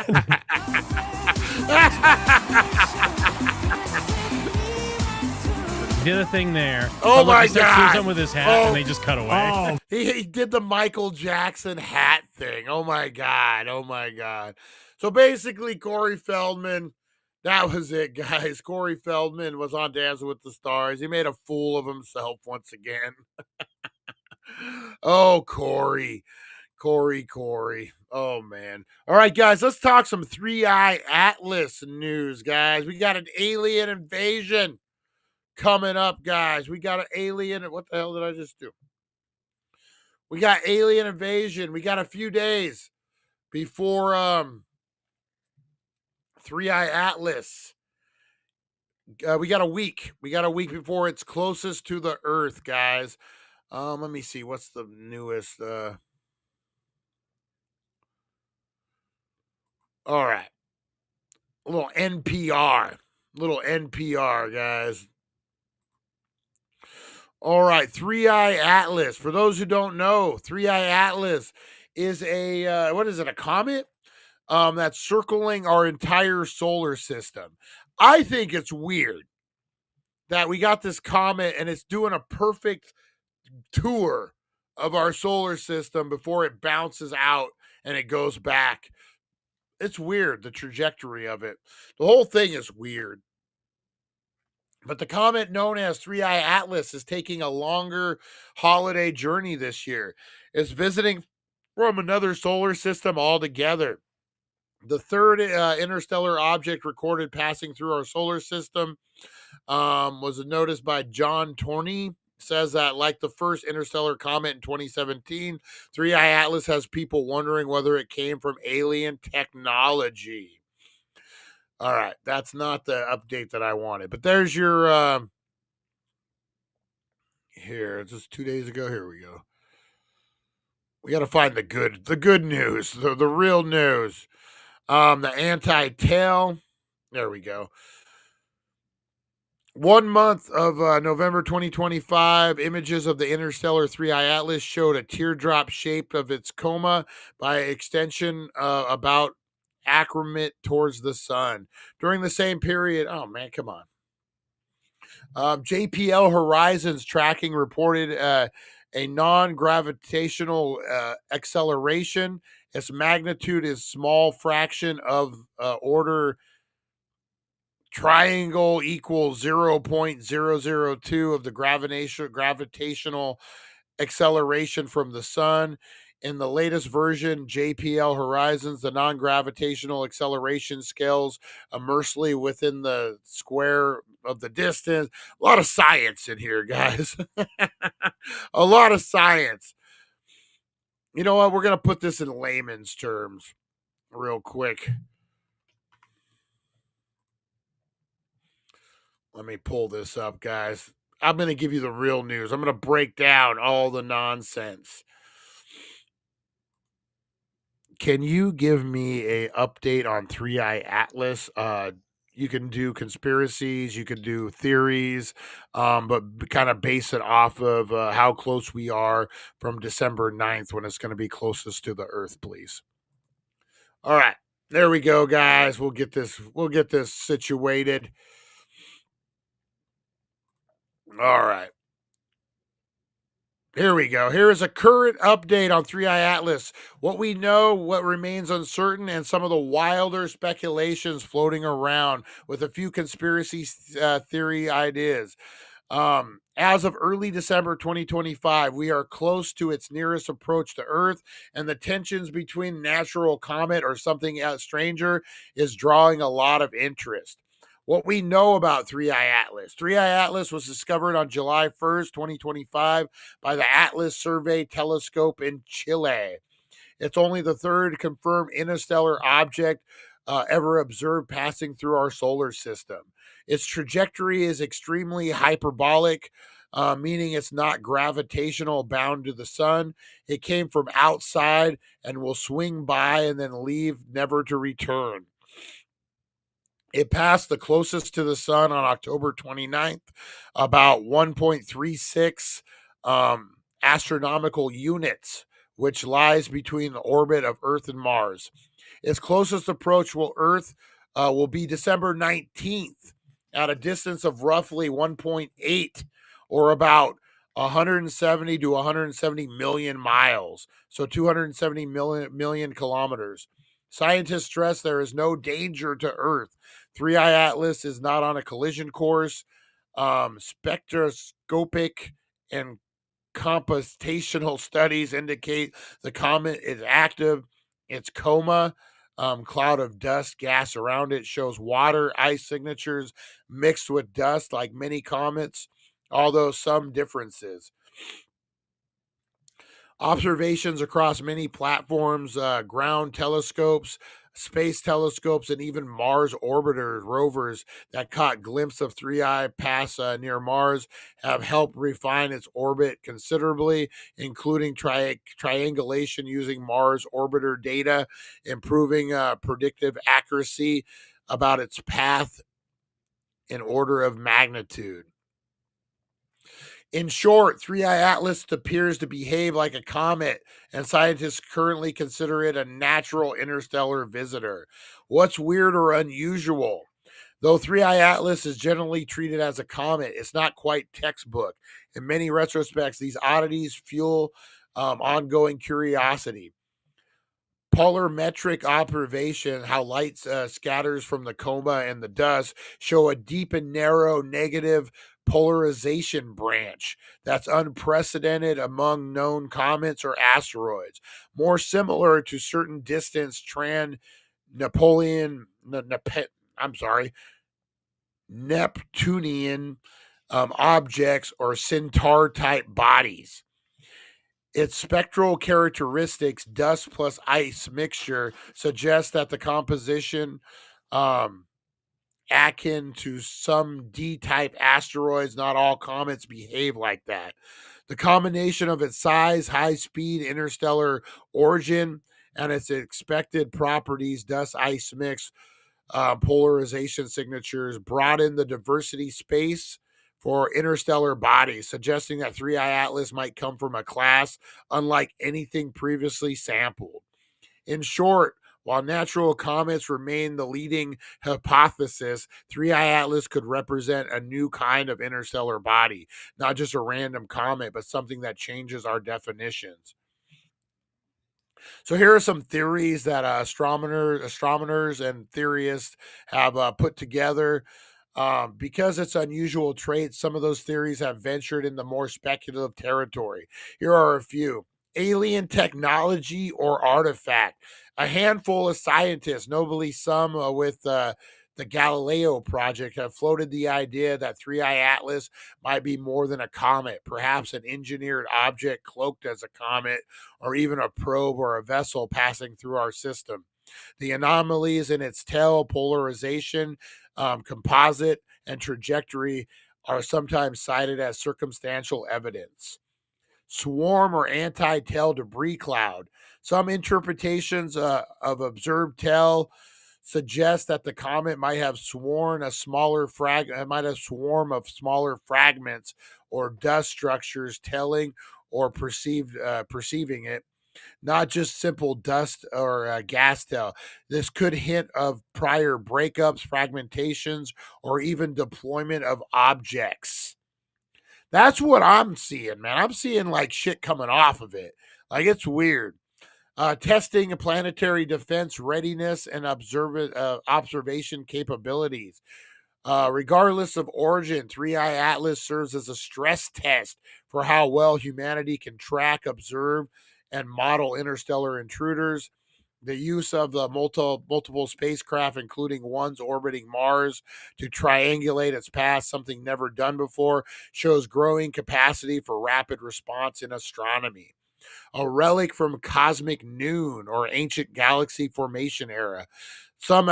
He did a thing there. Oh But look, my he starts doing God. something with his hat, Oh. and they just cut away. Oh, He did the Michael Jackson hat thing. Oh my God. Oh my God. So basically, Corey Feldman, that was it, guys. Corey Feldman was on Dancing with the Stars. He made a fool of himself once again. Oh, Corey. Corey. Oh, man. All right, guys, let's talk some 3i Atlas news, guys. We got an alien invasion coming up, guys. We got an alien. What the hell did I just do? We got alien invasion. We got a few days before 3i Atlas. We got a week. We got a week before it's closest to the Earth, guys. Let me see. What's the newest? All right. A little NPR. Guys. All right. 3i Atlas. For those who don't know, 3i Atlas is a, what is it, a comet? That's circling our entire solar system. I think it's weird that we got this comet and it's doing a perfect tour of our solar system before it bounces out and it goes back. It's weird, the trajectory of it. The whole thing is weird. But the comet known as 3i Atlas is taking a longer holiday journey this year. It's visiting from another solar system altogether. The third interstellar object recorded passing through our solar system was noticed by John Torney. Says that, like the first interstellar comet in 2017, 3i Atlas has people wondering whether it came from alien technology. All right, that's not the update that I wanted, but there's your here. Just 2 days ago. Here we go. We got to find the good news, the real news. The anti-tail. There we go. 1 month of November 2025, images of the interstellar 3i Atlas showed a teardrop shape of its coma, by extension about accremate towards the sun. During the same period, oh man, come on. JPL Horizons tracking reported a non-gravitational acceleration. Its magnitude is small fraction of order triangle equals 0.002 of the gravitational acceleration from the sun. In the latest version, JPL Horizons, the non-gravitational acceleration scales immersely within the square of the distance. A lot of science in here, guys. A lot of science. You know what? We're going to put this in layman's terms real quick. Let me pull this up, guys. I'm going to give you the real news. I'm going to break down all the nonsense. Can you give me a update on 3i Atlas? You can do conspiracies, you can do theories, but kind of base it off of how close we are from December 9th when it's going to be closest to the Earth, please. All right. There we go, guys. We'll get this situated. All right. Here we go. Here is a current update on 3i Atlas. What we know, what remains uncertain, and some of the wilder speculations floating around with a few conspiracy theory ideas. As of early December 2025, we are close to its nearest approach to Earth, and the tensions between natural comet or something stranger is drawing a lot of interest. What we know about 3i Atlas. 3i Atlas was discovered on July 1st, 2025 by the Atlas Survey Telescope in Chile. It's only the third confirmed interstellar object ever observed passing through our solar system. Its trajectory is extremely hyperbolic, meaning it's not gravitational bound to the sun. It came from outside and will swing by and then leave, never to return. It passed the closest to the sun on October 29th, about 1.36 astronomical units, which lies between the orbit of Earth and Mars. Its closest approach will be December 19th at a distance of roughly 1.8 or about 170 to 170 million miles, so 270 million kilometers. Scientists stress there is no danger to Earth. 3i Atlas is not on a collision course. Spectroscopic and computational studies indicate the comet is active. Its coma, cloud of dust, gas around it, shows water, ice signatures mixed with dust like many comets, although some differences. Observations across many platforms, ground telescopes, space telescopes, and even Mars orbiters, rovers that caught glimpse of 3i pass near Mars have helped refine its orbit considerably, including triangulation using Mars orbiter data, improving predictive accuracy about its path in order of magnitude. In short, 3i Atlas appears to behave like a comet, and scientists currently consider it a natural interstellar visitor. What's weird or unusual? Though 3i Atlas is generally treated as a comet, it's not quite textbook. In many retrospects, these oddities fuel ongoing curiosity. Polarimetric observation, how light scatters from the coma and the dust, show a deep and narrow negative polarization branch that's unprecedented among known comets or asteroids, more similar to certain distance Neptunian objects or Centaur type bodies. Its spectral characteristics, dust plus ice mixture, suggests that the composition akin to some D-type asteroids. Not all comets behave like that. The combination of its size, high-speed interstellar origin, and its expected properties, dust, ice mix, polarization signatures, broaden the diversity space for interstellar bodies, suggesting that 3i Atlas might come from a class unlike anything previously sampled. In short, while natural comets remain the leading hypothesis, 3i Atlas could represent a new kind of interstellar body, not just a random comet, but something that changes our definitions. So here are some theories that astronomers and theorists have put together. Because it's unusual traits, some of those theories have ventured into more speculative territory. Here are a few. Alien technology or artifact. A handful of scientists, notably some with the Galileo project, have floated the idea that 3i Atlas might be more than a comet, perhaps an engineered object cloaked as a comet, or even a probe or a vessel passing through our system. The anomalies in its tail, polarization, composite, and trajectory are sometimes cited as circumstantial evidence. Swarm or anti-tail debris cloud. Some interpretations of observed tail suggest that the comet might have swarm of smaller fragments or dust structures telling or perceiving it, not just simple dust or gas tail. This could hint of prior breakups, fragmentations, or even deployment of objects. That's what I'm seeing, man. I'm seeing like shit coming off of it. Like it's weird. Testing planetary defense readiness and observation capabilities. Regardless of origin, 3i Atlas serves as a stress test for how well humanity can track, observe, and model interstellar intruders. The use of the multiple spacecraft, including ones orbiting Mars, to triangulate its path, something never done before, shows growing capacity for rapid response in astronomy. A relic from cosmic noon or ancient galaxy formation era. Some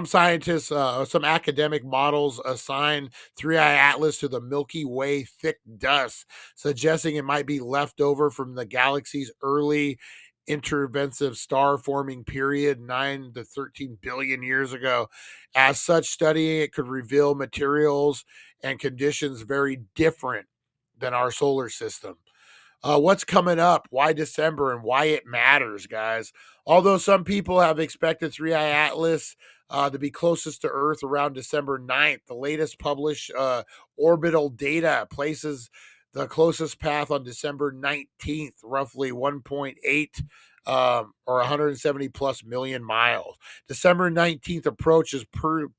scientists, some academic models assign 3i Atlas to the Milky Way thick dust, suggesting it might be left over from the galaxy's early interventive star forming period 9 to 13 billion years ago. As such, studying it could reveal materials and conditions very different than our solar system. What's coming up, why December, and why it matters, guys. Although some people have expected 3i Atlas to be closest to Earth around December 9th, the latest published orbital data places the closest path on December 19th, roughly 1.8 or 170 plus million miles. December 19th approach is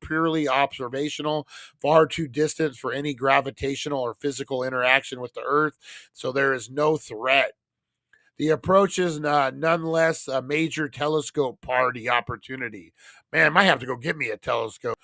purely observational, far too distant for any gravitational or physical interaction with the Earth, so there is no threat. The approach is nonetheless a major telescope party opportunity. Man, I might have to go get me a telescope.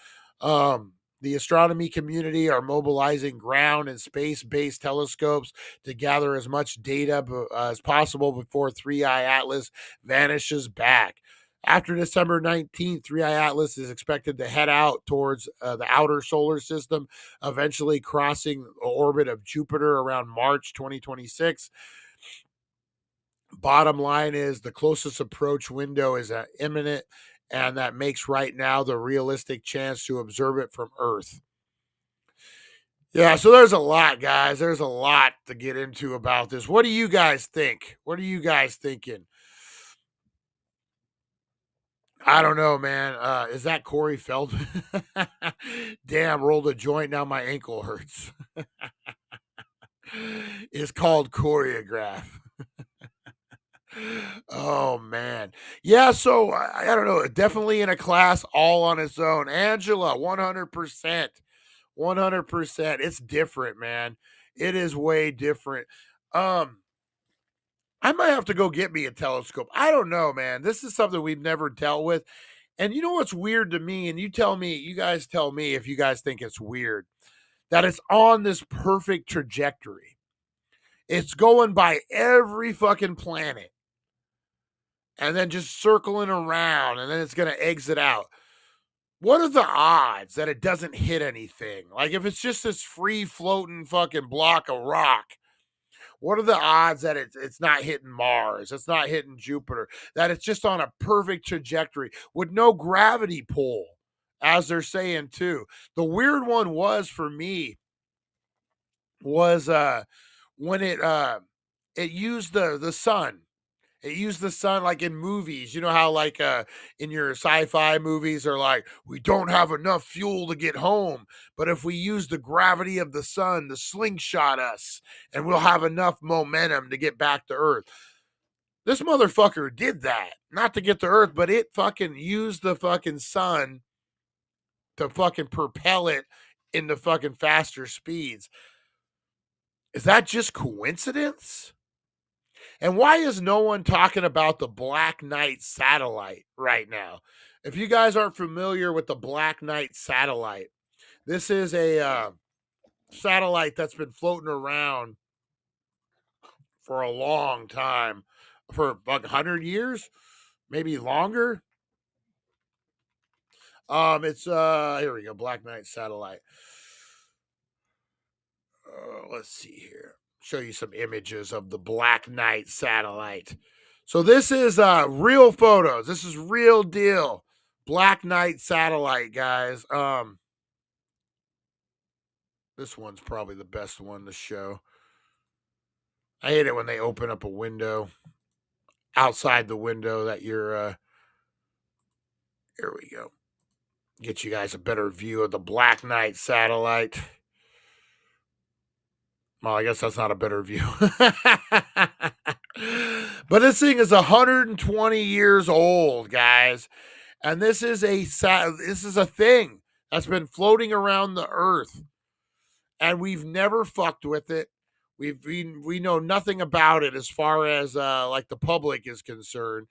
The astronomy community are mobilizing ground and space-based telescopes to gather as much data as possible before 3i Atlas vanishes back. After December 19th, 3i Atlas is expected to head out towards the outer solar system, eventually crossing the orbit of Jupiter around March 2026. Bottom line is the closest approach window is imminent, and that makes right now the realistic chance to observe it from Earth. Yeah, so there's a lot, guys. There's a lot to get into about this. What do you guys think? What are you guys thinking? I don't know, man. Is that Corey Feldman? Damn, rolled a joint. Now my ankle hurts. It's called choreograph. Oh man. Yeah, so I don't know, definitely in a class all on its own. Angela, 100%. 100%. It's different, man. It is way different. Um I might have to go get me a telescope. I don't know, man. This is something we've never dealt with. And you know what's weird to me, and you guys tell me if you guys think it's weird, that it's on this perfect trajectory. It's going by every fucking planet and then just circling around, and then it's going to exit out. What are the odds that it doesn't hit anything? Like if it's just this free floating fucking block of rock, what are the odds that it's not hitting Mars, it's not hitting Jupiter, that it's just on a perfect trajectory with no gravity pull, as they're saying too? The weird one was for me was when it used the sun. It used the sun like in movies. You know how like in your sci-fi movies are like, we don't have enough fuel to get home, but if we use the gravity of the sun to slingshot us, and we'll have enough momentum to get back to Earth. This motherfucker did that. Not to get to Earth, but it fucking used the fucking sun to fucking propel it into fucking faster speeds. Is that just coincidence? And why is no one talking about the Black Knight satellite right now? If you guys aren't familiar with the Black Knight satellite, this is a satellite that's been floating around for a long time, for like 100 years, maybe longer. It's here we go, Black Knight satellite. Let's see here. Show you some images of the Black Knight satellite. So this is real photos. This is real deal. Black Knight satellite, guys. This one's probably the best one to show. I hate it when they open up a window outside the window that you're here we go. Get you guys a better view of the Black Knight satellite. Well, I guess that's not a better view. But this thing is 120 years old, guys. And this is a thing that's been floating around the earth. And we've never fucked with it. We know nothing about it as far as like the public is concerned.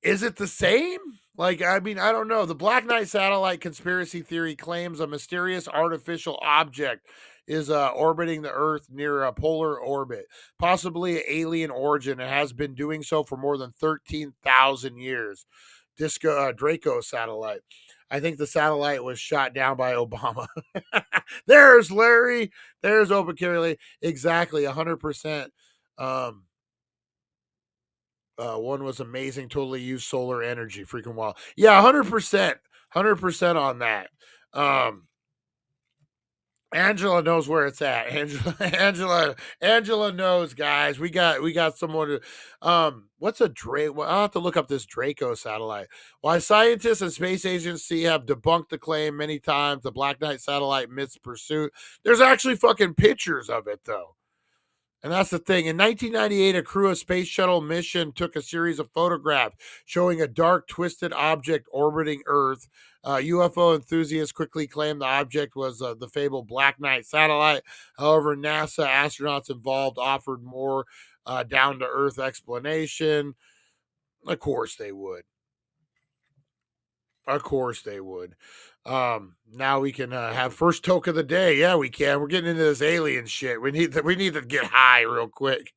Is it the same? Like, I mean, I don't know. The Black Knight satellite conspiracy theory claims a mysterious artificial object is orbiting the Earth near a polar orbit, possibly alien origin, and has been doing so for more than 13,000 years. Draco satellite. I think the satellite was shot down by Obama. There's Larry. There's Open Carry. Exactly, 100%. One was amazing. Totally used solar energy. Freaking wild. Yeah, 100%. 100% on that. Angela knows where it's at. Angela knows, guys. We got someone to what's a Draco? Well, I'll have to look up this Draco satellite. Why scientists and space agency have debunked the claim many times, the Black Knight satellite myth's pursuit. There's actually fucking pictures of it though. And that's the thing. In 1998, a crew of Space Shuttle mission took a series of photographs showing a dark, twisted object orbiting Earth. UFO enthusiasts quickly claimed the object was the fabled Black Knight satellite. However, NASA astronauts involved offered more down-to-earth explanation. Of course they would. Of course they would. Now we can have first toke of the day. Yeah, we can. We're getting into this alien shit. We need to get high real quick.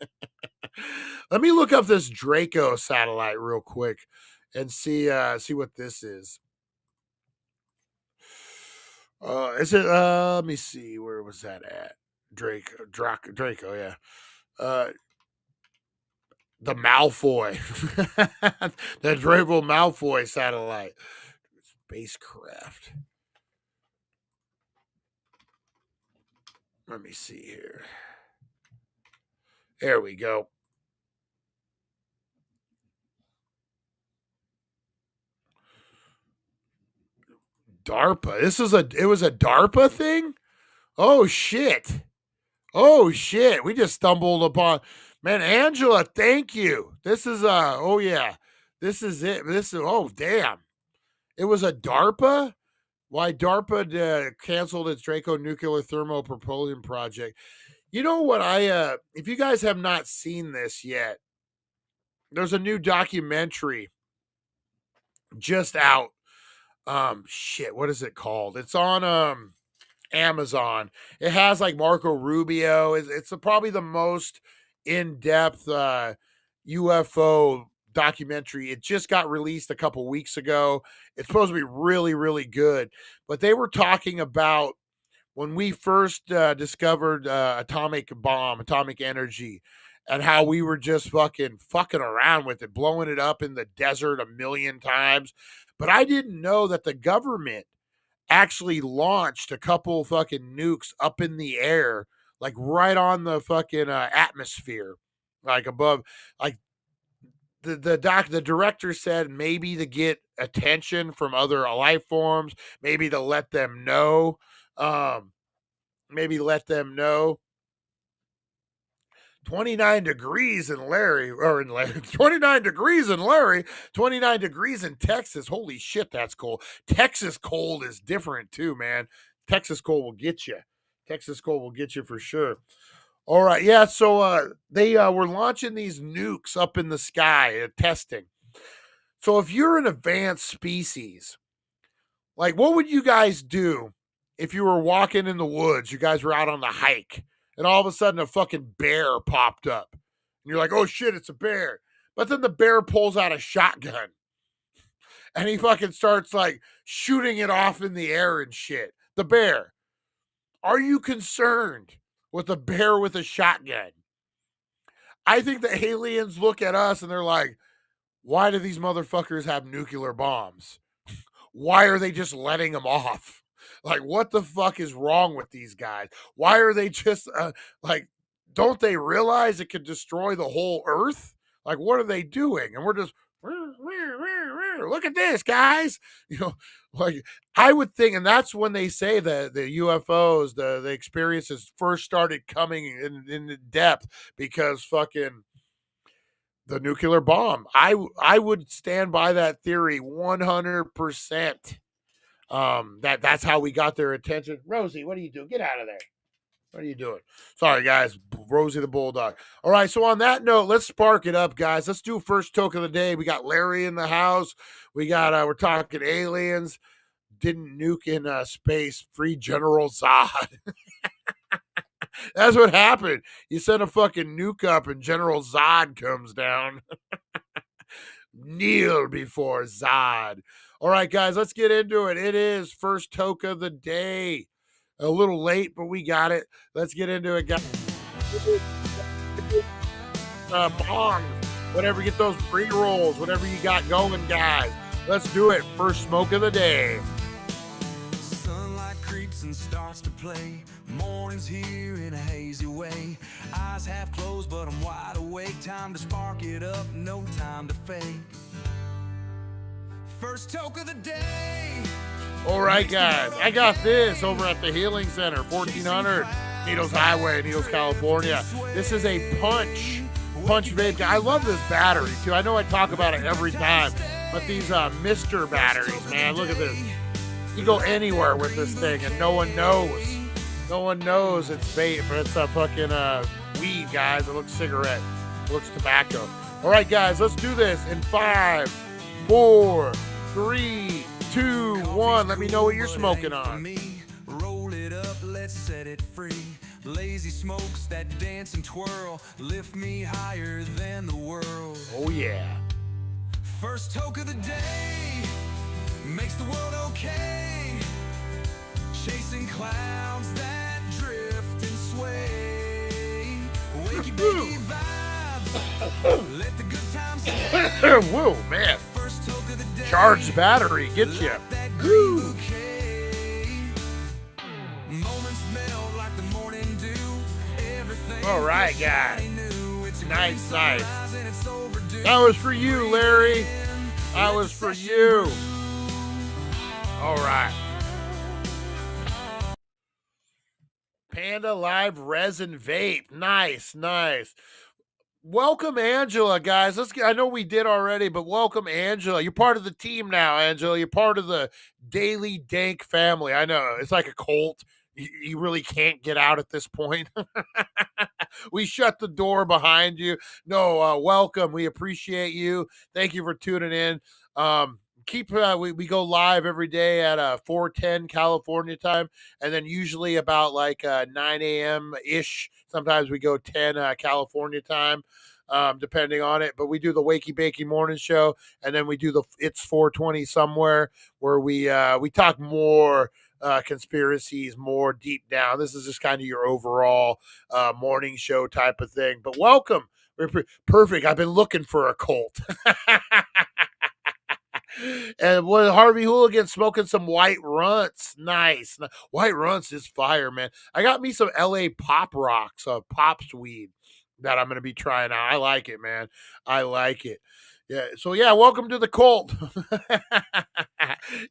Let me look up this Draco satellite real quick and see what this is. Is it let me see, where was that at? Draco, yeah. The Malfoy. The Draco Malfoy satellite. Spacecraft. Let me see here. There we go. DARPA. It was a DARPA thing? Oh shit. Oh shit. We just stumbled upon, man, Angela, thank you. This is oh yeah. This is it. Oh damn. It was a DARPA? Why DARPA canceled its Draco nuclear thermal propulsion project. You know what if you guys have not seen this yet, there's a new documentary just out. Shit, what is it called? It's on Amazon. It has like Marco Rubio. It's probably the most in-depth UFO documentary. It just got released a couple weeks ago. It's supposed to be really, really good. But they were talking about when we first discovered atomic energy, and how we were just fucking around with it, blowing it up in the desert a million times. But I didn't know that the government actually launched a couple fucking nukes up in the air, like right on the fucking atmosphere, like above, like the director said maybe to get attention from other life forms, maybe to let them know, 29 degrees in Larry, 29 degrees in Larry, 29 degrees in Texas. Holy shit, that's cold. Texas cold is different too, man. Texas cold will get you. Texas cold will get you for sure. All right, yeah, so they were launching these nukes up in the sky, testing. So if you're an advanced species, like what would you guys do if you were walking in the woods, you guys were out on the hike, and all of a sudden a fucking bear popped up, and you're like, oh shit, it's a bear. But then the bear pulls out a shotgun, and he fucking starts like shooting it off in the air and shit. The bear. Are you concerned with a bear with a shotgun? I think the aliens look at us and they're like, why do these motherfuckers have nuclear bombs? Why are they just letting them off? Like, what the fuck is wrong with these guys? Why are they just like, don't they realize it could destroy the whole earth? Like, what are they doing? And we're just, matter. Look at this, guys. You know, like I would think, and that's when they say that the UFOs, the experiences first started coming in depth because fucking the nuclear bomb. I would stand by that theory 100%. That's how we got their attention. Rosie, what are you doing? Get out of there. What are you doing? Sorry, guys. Rosie the Bulldog. All right, so on that note, let's spark it up, guys. Let's do first toke of the day. We got Larry in the house. We got we're talking aliens. Didn't nuke in space. Free General Zod. That's what happened. You send a fucking nuke up and General Zod comes down. Kneel before Zod. All right, guys, let's get into it. It is first toke of the day. A little late, but we got it. Let's get into it, guys. Bongs, whatever, get those pre-rolls, whatever you got going, guys. Let's do it. First smoke of the day. Sunlight creeps and starts to play. Morning's here in a hazy way. Eyes half closed, but I'm wide awake. Time to spark it up, no time to fake. First toke of the day. All right, guys, I got this over at the Healing Center, 1400 Needles Highway, Needles, California. This is a punch vape. I love this battery, too. I know I talk about it every time, but these Mr. batteries, man, look at this. You go anywhere with this thing, and no one knows. No one knows it's vape, but it's a fucking weed, guys. It looks cigarette. It looks tobacco. All right, guys, let's do this in 5, 4, 3, 2, 1. Let me know what you're smoking on. Roll it up, let's set it free. Lazy smokes that dance and twirl, lift me higher than the world. Oh yeah. First toke of the day makes the world okay. Chasing clouds that drift and sway. Wakey bakey vibes. Let the good times stay. Whoa, man. First toke of the day. Charged battery gets you. Woo. All right, guys. Nice. That was for you, Larry. That was for you. All right. Panda Live Resin Vape. Nice. Welcome, Angela, guys. I know we did already, but welcome, Angela. You're part of the team now, Angela. You're part of the Daily Dank family. I know it's like a cult. You really can't get out at this point. We shut the door behind you. No, welcome. We appreciate you. Thank you for tuning in. We go live every day at 4:10 California time, and then usually about like 9 a.m. ish. Sometimes we go 10 California time, depending on it. But we do the Wakey Bakey morning show, and then we do the It's 420 somewhere where we talk more conspiracies, more deep down. This is just kind of your overall morning show type of thing. But welcome. Perfect. I've been looking for a cult. And what Harvey Hooligan smoking some white runts. Nice. White runts is fire, man. I got me some LA Pop Rocks, Pops weed that I'm going to be trying out. I like it, man. I like it. Yeah. So yeah, welcome to the cult.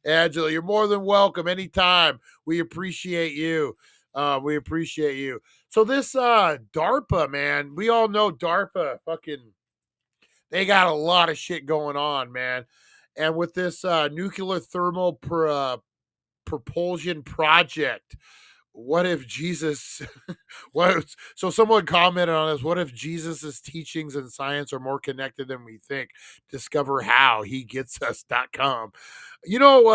Angela, you're more than welcome anytime. We appreciate you. We appreciate you. So this DARPA, man, we all know DARPA they got a lot of shit going on, man. And with this nuclear thermal propulsion project, what if Jesus, so someone commented on this, what if Jesus's teachings and science are more connected than we think? Discover how he gets us.com. You know,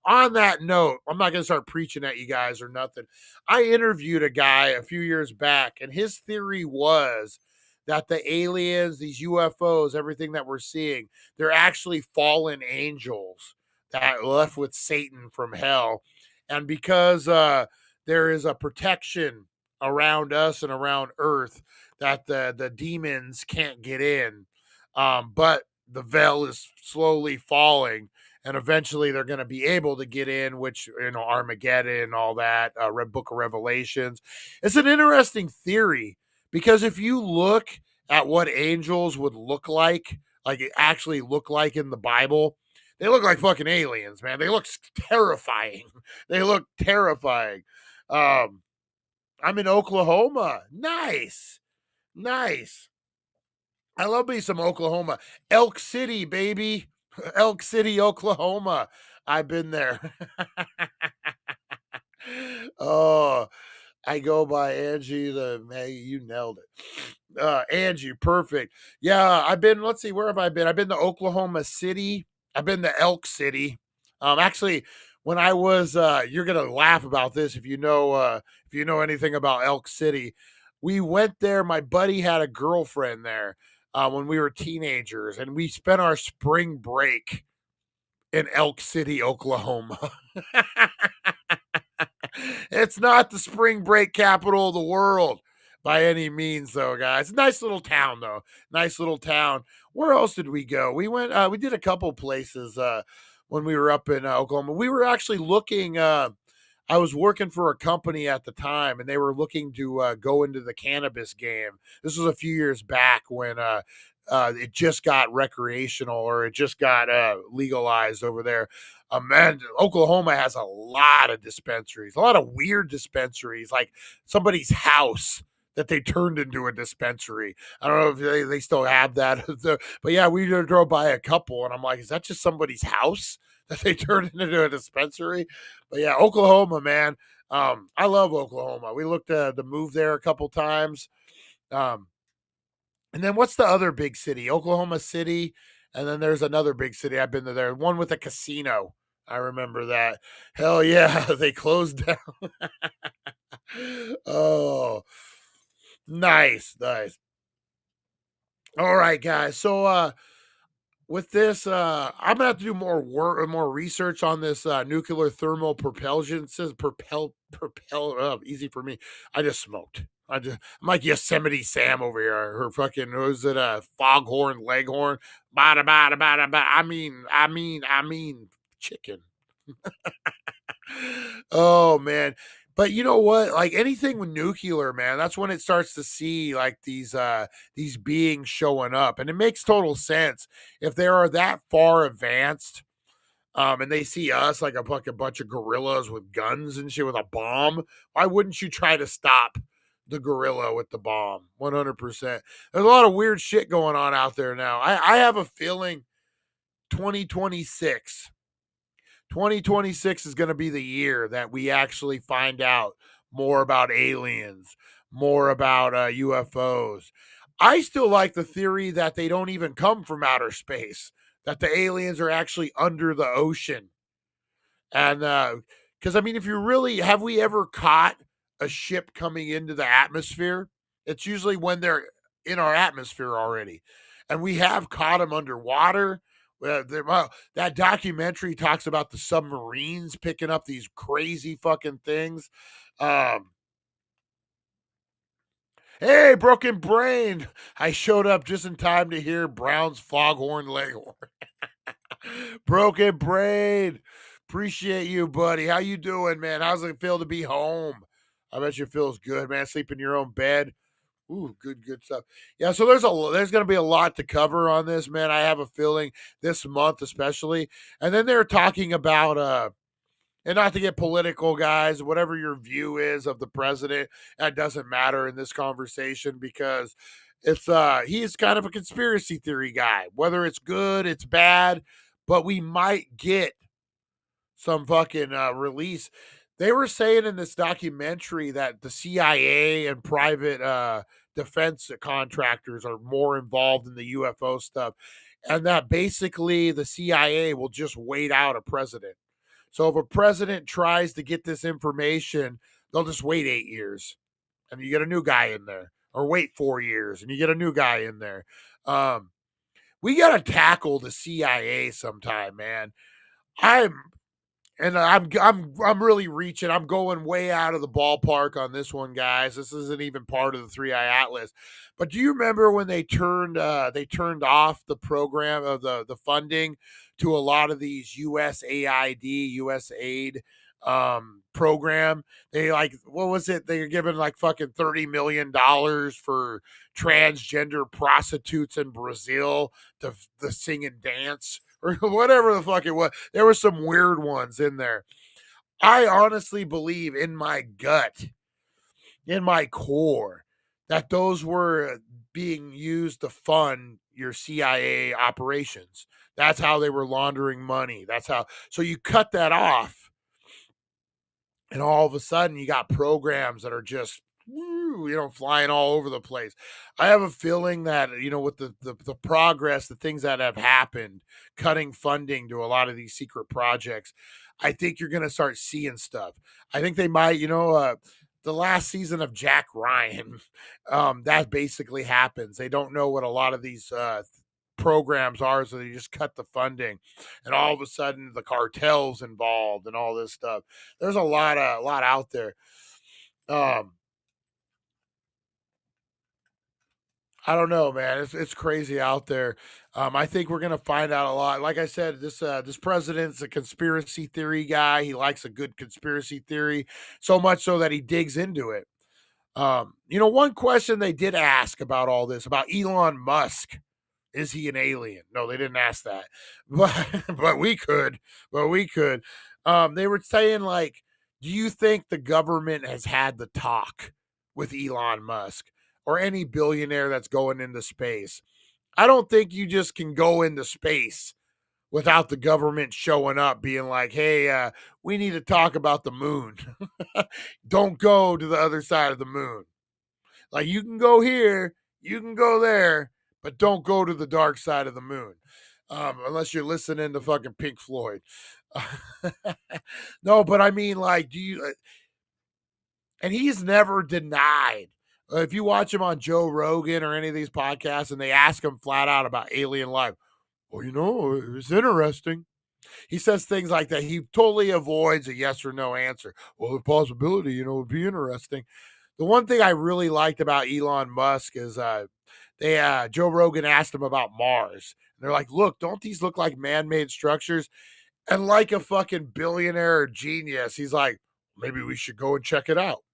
on that note, I'm not going to start preaching at you guys or nothing. I interviewed a guy a few years back, and his theory was that the aliens, these UFOs, everything that we're seeing, they're actually fallen angels that left with Satan from hell. And because there is a protection around us and around Earth that the demons can't get in, but the veil is slowly falling, and eventually they're going to be able to get in, which, you know, Armageddon and all that, Book of Revelations. It's an interesting theory, because if you look at what angels would look like it actually look like in the Bible, They look like fucking aliens, man. They look terrifying. They look terrifying. I'm in Oklahoma. Nice. I love me some Oklahoma. Elk City, baby. Elk City, Oklahoma. I've been there. Oh, I go by Angie Hey, you nailed it. Angie, perfect. Yeah, I've been, let's see, where have I been? I've been to Oklahoma City. I've been to Elk City. Actually, when I was you're gonna laugh about this if you know anything about Elk City. We went there, my buddy had a girlfriend there when we were teenagers, and we spent our spring break in Elk City, Oklahoma. It's not the spring break capital of the world by any means, though, guys. Nice little town, though. Nice little town. Where else did we go? We went. We did a couple places when we were up in Oklahoma. We were actually looking. I was working for a company at the time, and they were looking to go into the cannabis game. This was a few years back when it just got recreational, or it just got legalized over there. Man, Oklahoma has a lot of dispensaries, a lot of weird dispensaries, like somebody's house that they turned into a dispensary. I don't know if they still have that. But yeah, we drove by a couple, and I'm like, is that just somebody's house that they turned into a dispensary? But yeah, Oklahoma, man. I love Oklahoma. We looked to move there a couple times. And then what's the other big city? Oklahoma City. And then there's another big city. I've been to there. One with a casino. I remember that. Hell yeah. They closed down. Oh, nice. All right, guys. So with this, I'm gonna have to do more work, more research on this nuclear thermal propulsion. It says propel. Easy for me. I just smoked. I'm like Yosemite Sam over here. Her fucking, was it a foghorn leghorn? Bada bada bada bada. I mean chicken. Oh man. But you know what? Like anything with nuclear, man, that's when it starts to see like these beings showing up. And it makes total sense. If they are that far advanced, and they see us like a fucking bunch of gorillas with guns and shit with a bomb, why wouldn't you try to stop the gorilla with the bomb? 100%. There's a lot of weird shit going on out there now. I have a feeling 2026 is going to be the year that we actually find out more about aliens, more about UFOs. I still like the theory that they don't even come from outer space, that the aliens are actually under the ocean. And because, I mean, if you really, have we ever caught a ship coming into the atmosphere? It's usually when they're in our atmosphere already. And we have caught them underwater. That documentary talks about the submarines picking up these crazy fucking things. Hey, Broken Brain. I showed up just in time to hear Brown's foghorn leghorn. Broken Brain. Appreciate you, buddy. How you doing, man? How's it feel to be home? I bet you it feels good, man. Sleep in your own bed. Ooh, good stuff. Yeah, so there's going to be a lot to cover on this, man. I have a feeling this month especially. And then they're talking about and not to get political, guys, whatever your view is of the president, that doesn't matter in this conversation, because it's he's kind of a conspiracy theory guy. Whether it's good, it's bad, but we might get some fucking release. They were saying in this documentary that the CIA and private defense contractors are more involved in the UFO stuff, and that basically the CIA will just wait out a president. So if a president tries to get this information, they'll just wait 8 years and you get a new guy in there, or wait 4 years and you get a new guy in there. We got to tackle the CIA sometime, man. I'm really reaching. I'm going way out of the ballpark on this one, guys. This isn't even part of the 3i Atlas. But do you remember when they turned off the program of the funding to a lot of these USAID program? They, like, what was it? They were giving like fucking $30 million for transgender prostitutes in Brazil to sing and dance or whatever the fuck it was. There were some weird ones in there. I honestly believe in my gut, in my core, that those were being used to fund your CIA operations. That's how they were laundering money. That's how. So you cut that off, and all of a sudden you got programs that are just flying all over the place. I have a feeling that, with the progress, the things that have happened, cutting funding to a lot of these secret projects, I think you're going to start seeing stuff. I think they might, the last season of Jack Ryan, that basically happens. They don't know what a lot of these programs are, so they just cut the funding, and all of a sudden the cartels involved and all this stuff. There's a lot out there. I don't know, man. It's crazy out there. I think we're gonna find out a lot. Like I said, this president's a conspiracy theory guy. He likes a good conspiracy theory, so much so that he digs into it. One question they did ask about all this, about Elon Musk, is he an alien? No, they didn't ask that, but we could. They were saying, like, do you think the government has had the talk with Elon Musk or any billionaire that's going into space? I don't think you just can go into space without the government showing up being like, hey, we need to talk about the moon. Don't go to the other side of the moon. Like, you can go here, you can go there, but don't go to the dark side of the moon. Unless you're listening to fucking Pink Floyd. No, but I mean, like, and he's never denied. If you watch him on Joe Rogan or any of these podcasts and they ask him flat out about alien life, well, it's interesting. He says things like that. He totally avoids a yes or no answer. Well, the possibility, would be interesting. The one thing I really liked about Elon Musk is Joe Rogan asked him about Mars. And they're like, look, don't these look like man-made structures? And like a fucking billionaire or genius, he's like, maybe we should go and check it out.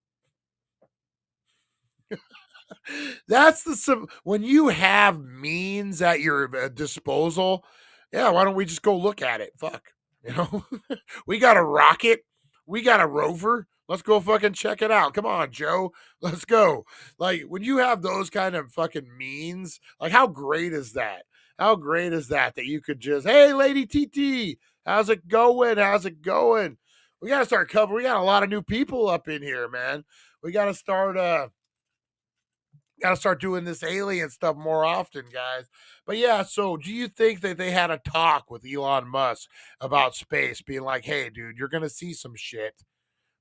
That's when you have means at your disposal. Yeah, why don't we just go look at it? Fuck. We got a rocket. We got a rover. Let's go fucking check it out. Come on, Joe. Let's go. Like, when you have those kind of fucking means, like, how great is that? How great is that you could just, hey, Lady TT, how's it going? How's it going? We got to start covering. We got a lot of new people up in here, man. We got to start doing this alien stuff more often, guys. But yeah, so do you think that they had a talk with Elon Musk about space, being like, hey, dude, you're going to see some shit,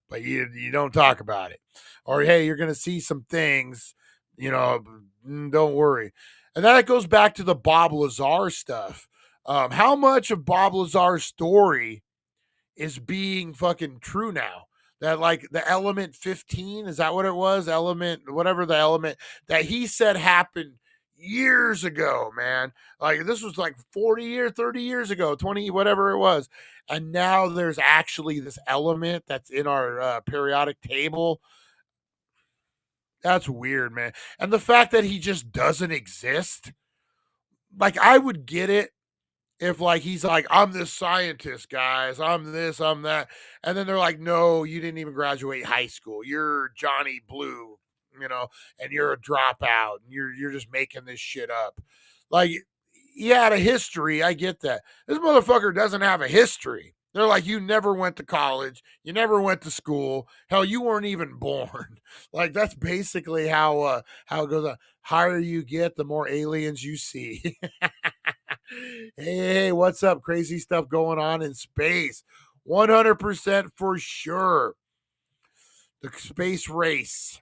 but you don't talk about it? Or, hey, you're going to see some things, don't worry. And that goes back to the Bob Lazar stuff. How much of Bob Lazar's story is being fucking true now? That, like, the element 15, is that what it was? Whatever the element that he said happened years ago, man. Like, this was like 40 years, 30 years ago, 20, whatever it was. And now there's actually this element that's in our periodic table. That's weird, man. And the fact that he just doesn't exist, like, I would get it if, like, he's like, I'm this scientist, guys, I'm this, I'm that. And then they're like, no, you didn't even graduate high school. You're Johnny Blue, and you're a dropout. And you're just making this shit up. Like, he had a history. I get that. This motherfucker doesn't have a history. They're like, you never went to college. You never went to school. Hell, you weren't even born. Like, that's basically how it goes on. Higher you get, the more aliens you see. Hey, what's up? Crazy stuff going on in space. 100% for sure. The space race.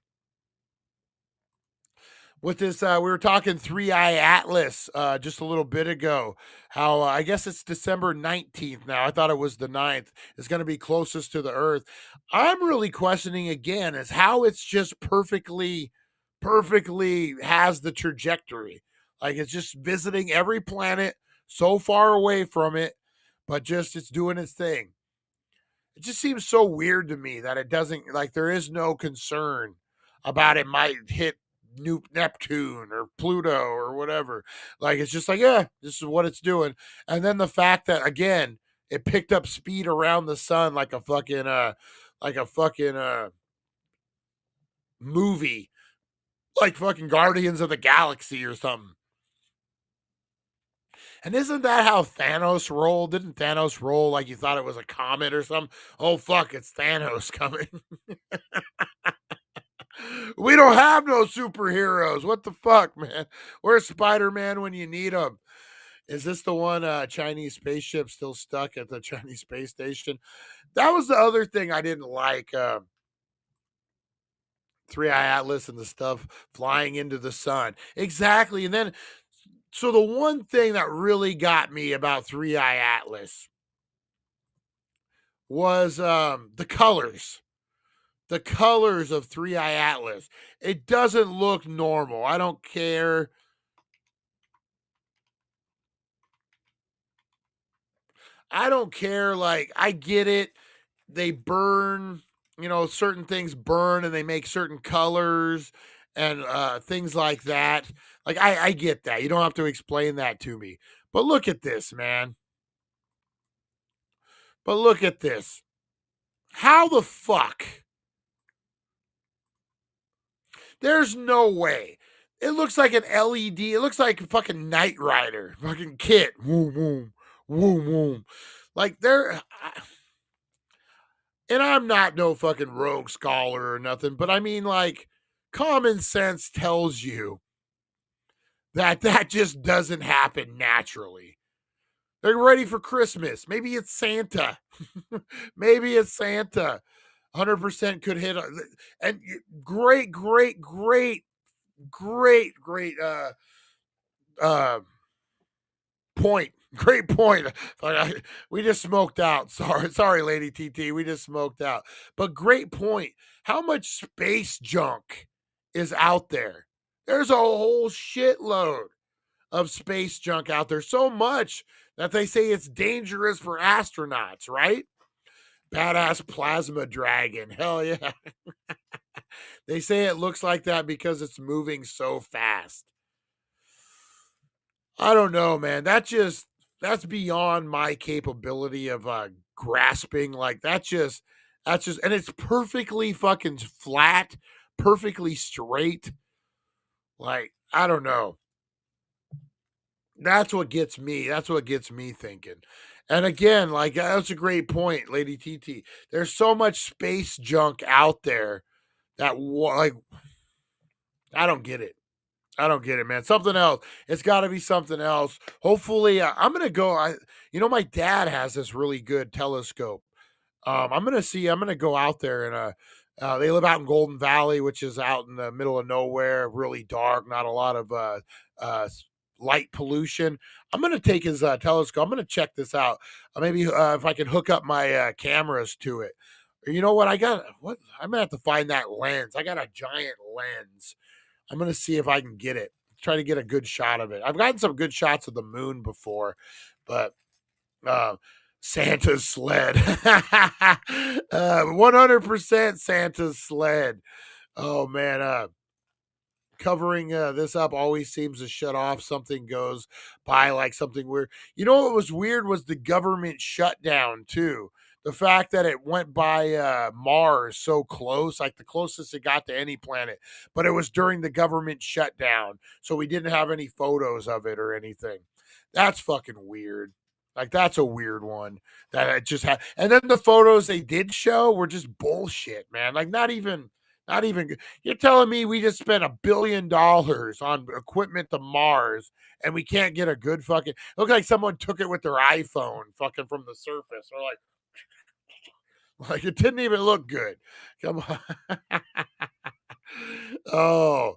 With this, we were talking 3-Eye Atlas just a little bit ago. How I guess it's December 19th now. I thought it was the 9th. It's going to be closest to the Earth. I'm really questioning again is how it's just perfectly has the trajectory. Like, it's just visiting every planet so far away from it, but just it's doing its thing. It just seems so weird to me that it doesn't, like, there is no concern about it might hit Neptune or Pluto or whatever. Like, it's just like, yeah, this is what it's doing. And then the fact that, again, it picked up speed around the sun like a fucking movie, like fucking Guardians of the Galaxy or something. And isn't that how Thanos rolled? Didn't Thanos roll like you thought it was a comet or something? Oh, fuck, it's Thanos coming. We don't have no superheroes. What the fuck, man? Where's Spider-Man when you need him? Is this the one Chinese spaceship still stuck at the Chinese space station? That was the other thing I didn't like. Three-Eye Atlas and the stuff flying into the sun. Exactly. And then, so the one thing that really got me about Three-Eye Atlas was the colors. The colors of Three-Eye Atlas. It doesn't look normal. I don't care. I don't care. Like, I get it. They burn, certain things burn and they make certain colors and things like that. Like, I get that. You don't have to explain that to me. But look at this, man. But look at this. How the fuck? There's no way. It looks like an LED. It looks like a fucking Knight Rider. Fucking kit. Woom, woom, woom, woom. Like, and I'm not no fucking rogue scholar or nothing, but I mean, like, common sense tells you that just doesn't happen naturally. They're ready for Christmas. Maybe it's Santa. Maybe it's Santa. 100% could hit. And great point. Great point. We just smoked out. Sorry, Lady TT. We just smoked out. But great point. How much space junk is out there? There's a whole shitload of space junk out there. So much that they say it's dangerous for astronauts, right? Badass plasma dragon. Hell yeah. They say it looks like that because it's moving so fast. I don't know, man. That's beyond my capability of grasping. Like, that's just, and it's perfectly fucking flat, perfectly straight. Like, I don't know. That's what gets me. That's what gets me thinking. And again, like, that's a great point, Lady TT. There's so much space junk out there that, like, I don't get it. I don't get it, man. Something else. It's got to be something else. Hopefully, I'm going to go. My dad has this really good telescope. I'm going to go out there and they live out in Golden Valley, which is out in the middle of nowhere, really dark, not a lot of light pollution. I'm going to take his telescope. I'm going to check this out. Maybe if I can hook up my cameras to it. Or you know what? I'm going to have to find that lens. I got a giant lens. I'm going to see if I can get it. Try to get a good shot of it. I've gotten some good shots of the moon before, but Santa's sled. 100% Santa's sled. Oh, man. Covering this up always seems to shut off. Something goes by like something weird. You know what was weird was the government shutdown, too. The fact that it went by Mars so close, like the closest it got to any planet, but it was during the government shutdown, so we didn't have any photos of it or anything. That's fucking weird. Like, that's a weird one that it just had. And then the photos they did show were just bullshit, man. Like, not even good. You're telling me we just spent $1 billion on equipment to Mars and we can't get a good fucking, look like someone took it with their iPhone fucking from the surface, or like it didn't even look good. Come on. Oh,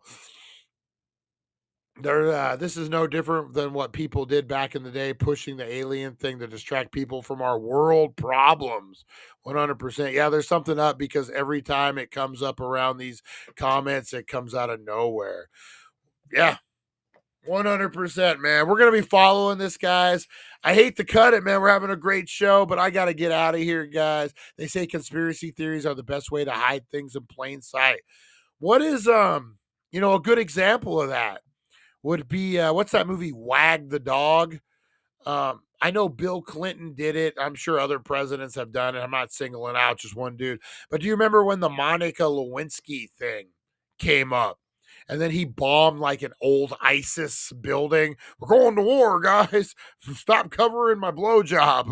this is no different than what people did back in the day, pushing the alien thing to distract people from our world problems. 100%. Yeah, there's something up because every time it comes up around these comments, it comes out of nowhere. Yeah. 100%, man. We're going to be following this, guys. I hate to cut it, man. We're having a great show, but I got to get out of here, guys. They say conspiracy theories are the best way to hide things in plain sight. What is, You know, a good example of that would be what's that movie, Wag the Dog? I know Bill Clinton did it. I'm sure other presidents have done it. I'm not singling out just one dude. But do you remember when the Monica Lewinsky thing came up? And then he bombed like an old ISIS building. We're going to war, guys. Stop covering my blowjob.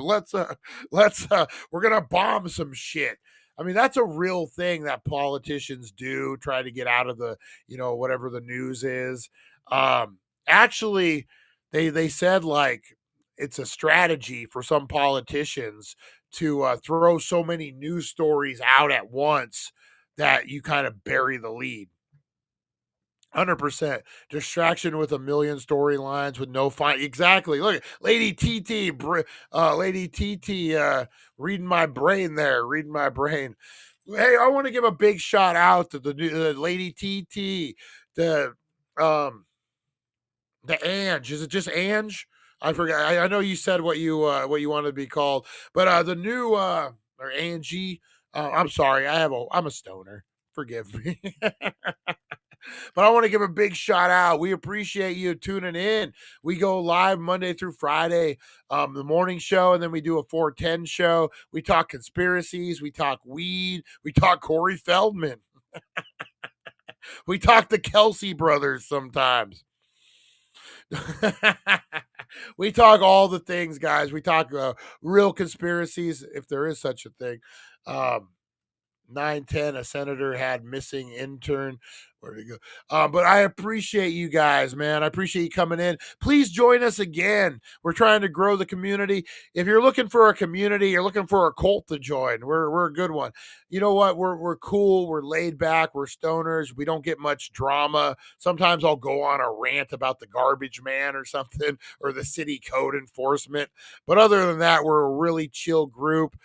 We're gonna bomb some shit. I mean, that's a real thing that politicians do, try to get out of the, whatever the news is. Actually, they said like it's a strategy for some politicians to throw so many news stories out at once that you kind of bury the lead. 100% distraction with a million storylines with no fine. Exactly. Look, Lady TT, Lady TT, reading my brain there, reading my brain. Hey, I want to give a big shout out to the Lady TT, the Ange. Is it just Ange? I forgot. I know you said what you wanted to be called, but the new or Angie. I'm sorry. I'm a stoner. Forgive me. But I want to give a big shout out. We appreciate you tuning in. We go live Monday through Friday, the morning show, and then we do a 410 show. We talk conspiracies. We talk weed. We talk Corey Feldman. We talk the Kelsey brothers sometimes. We talk all the things, guys. We talk real conspiracies, if there is such a thing. 910, a senator had missing intern. Where'd he go? But I appreciate you guys, man. I appreciate you coming in. Please join us again. We're trying to grow the community. If you're looking for a community, you're looking for a cult to join, we're a good one. You know what? We're cool. We're laid back. We're stoners. We don't get much drama. Sometimes I'll go on a rant about the garbage man or something, or the city code enforcement. But other than that, we're a really chill group.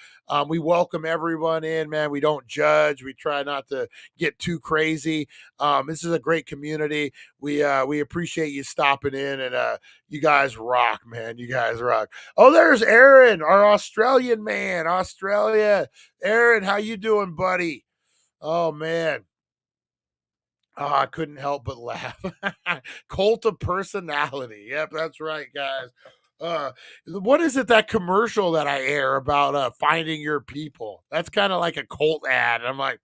We welcome everyone in, man. We don't judge. We try not to get too crazy. This is a great community. We appreciate you stopping in, and you guys rock, man. You guys rock. Oh, there's Aaron, our Australian man. Australia. Aaron, how you doing, buddy? Oh, man. Oh, I couldn't help but laugh. Cult of personality. Yep, that's right, guys. What is it, that commercial that I air about finding your people? That's kind of like a cult ad. I'm like,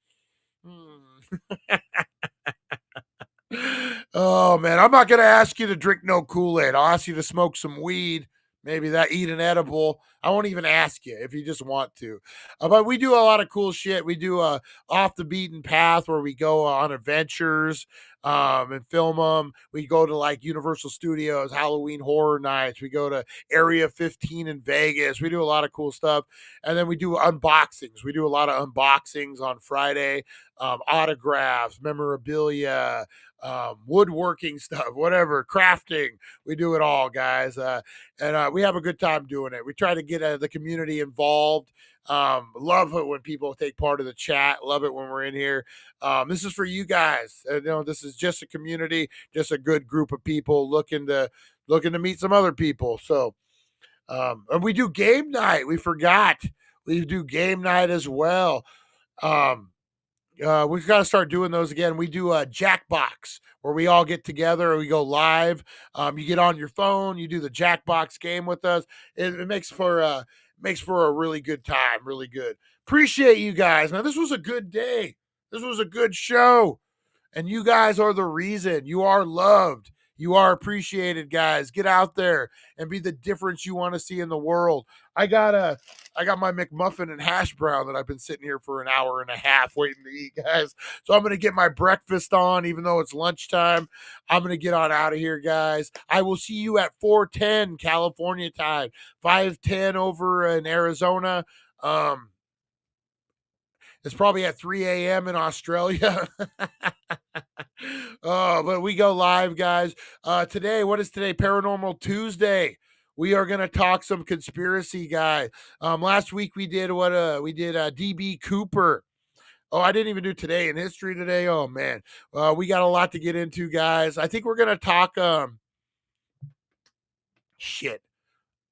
oh man, I'm not gonna ask you to drink no Kool-Aid. I'll ask you to smoke some weed, maybe eat an edible. I won't even ask you if you just want to. But we do a lot of cool shit. We do off the beaten path, where we go on adventures and film them. We go to like Universal Studios, Halloween Horror Nights. We go to Area 15 in Vegas. We do a lot of cool stuff. And then we do unboxings. We do a lot of unboxings on Friday, autographs, memorabilia, woodworking stuff, whatever, crafting. We do it all, guys. And we have a good time doing it. We try to get the community involved. Love it when people take part of the chat. Love it when we're in here. This is for you guys. This is just a community, just a good group of people looking to meet some other people. So, and we do game night. We forgot. We do game night as well. We've got to start doing those again. We do a Jackbox, where we all get together and we go live. You get on your phone, you do the Jackbox game with us. It makes for a really good time. Really good. Appreciate you guys. Now, this was a good day. This was a good show. And you guys are the reason. You are loved. You are appreciated, guys. Get out there and be the difference you want to see in the world. I got my McMuffin and hash brown that I've been sitting here for an hour and a half waiting to eat, guys. So I'm going to get my breakfast on, even though it's lunchtime. I'm going to get on out of here, guys. I will see you at 4:10 California time, 5:10 over in Arizona. It's probably at 3 a.m. in Australia. Oh, but we go live, guys. Today, what is today? Paranormal Tuesday. We are going to talk some conspiracy, guy. Last week we did DB Cooper. Oh, I didn't even do today in history today. Oh man, we got a lot to get into, guys. I think we're going to talk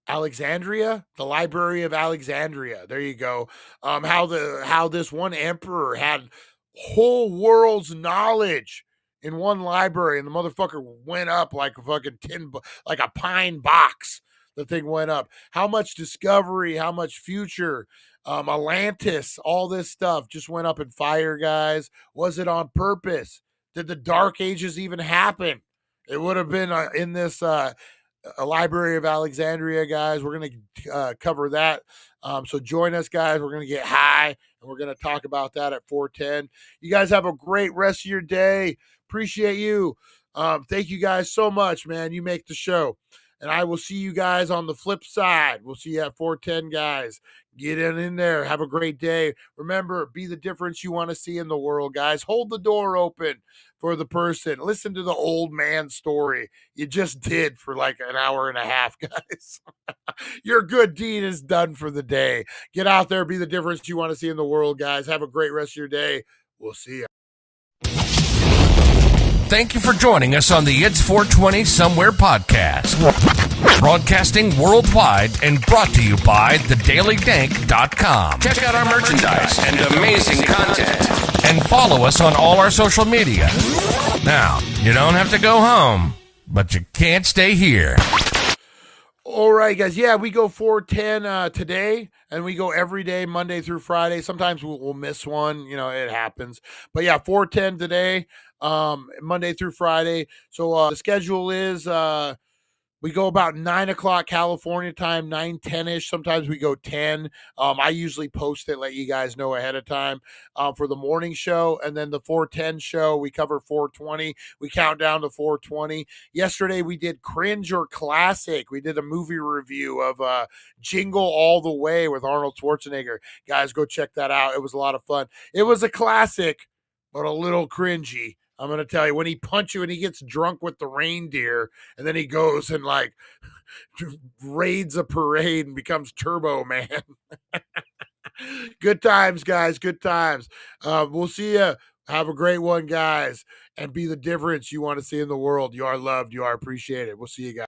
Alexandria, the Library of Alexandria. There you go. How this one emperor had whole world's knowledge in one library, and the motherfucker went up like a fucking like a pine box. The thing went up. How much discovery, how much future, Atlantis, all this stuff just went up in fire, guys. Was it on purpose? Did the Dark Ages even happen? It would have been in this Library of Alexandria, guys. We're going to cover that. So join us, guys. We're going to get high, and we're going to talk about that at 4:10. You guys have a great rest of your day. Appreciate you. Thank you guys so much, man. You make the show. And I will see you guys on the flip side. We'll see you at 4:10, guys. Get in there. Have a great day. Remember, be the difference you want to see in the world, guys. Hold the door open for the person. Listen to the old man story. You just did for like an hour and a half, guys. Your good deed is done for the day. Get out there. Be the difference you want to see in the world, guys. Have a great rest of your day. We'll see you. Thank you for joining us on the It's 420 Somewhere podcast. Broadcasting worldwide and brought to you by thedailydank.com. Check out our merchandise and amazing content. And follow us on all our social media. Now, you don't have to go home, but you can't stay here. All right, guys. Yeah, we go 4:10 today, and we go every day, Monday through Friday. Sometimes we'll miss one. You know, it happens. But yeah, 4:10 today, Monday through Friday. So the schedule is we go about 9 o'clock California time, 9:10-ish. Sometimes we go 10. I usually post it, let you guys know ahead of time for the morning show. And then the 4:10 show, we cover 4:20. We count down to 4:20. Yesterday, we did Cringe or Classic. We did a movie review of Jingle All the Way with Arnold Schwarzenegger. Guys, go check that out. It was a lot of fun. It was a classic, but a little cringy. I'm going to tell you, when he punches you and he gets drunk with the reindeer, and then he goes and like raids a parade and becomes Turbo Man. Good times, guys. Good times. We'll see you. Have a great one, guys. And be the difference you want to see in the world. You are loved. You are appreciated. We'll see you guys.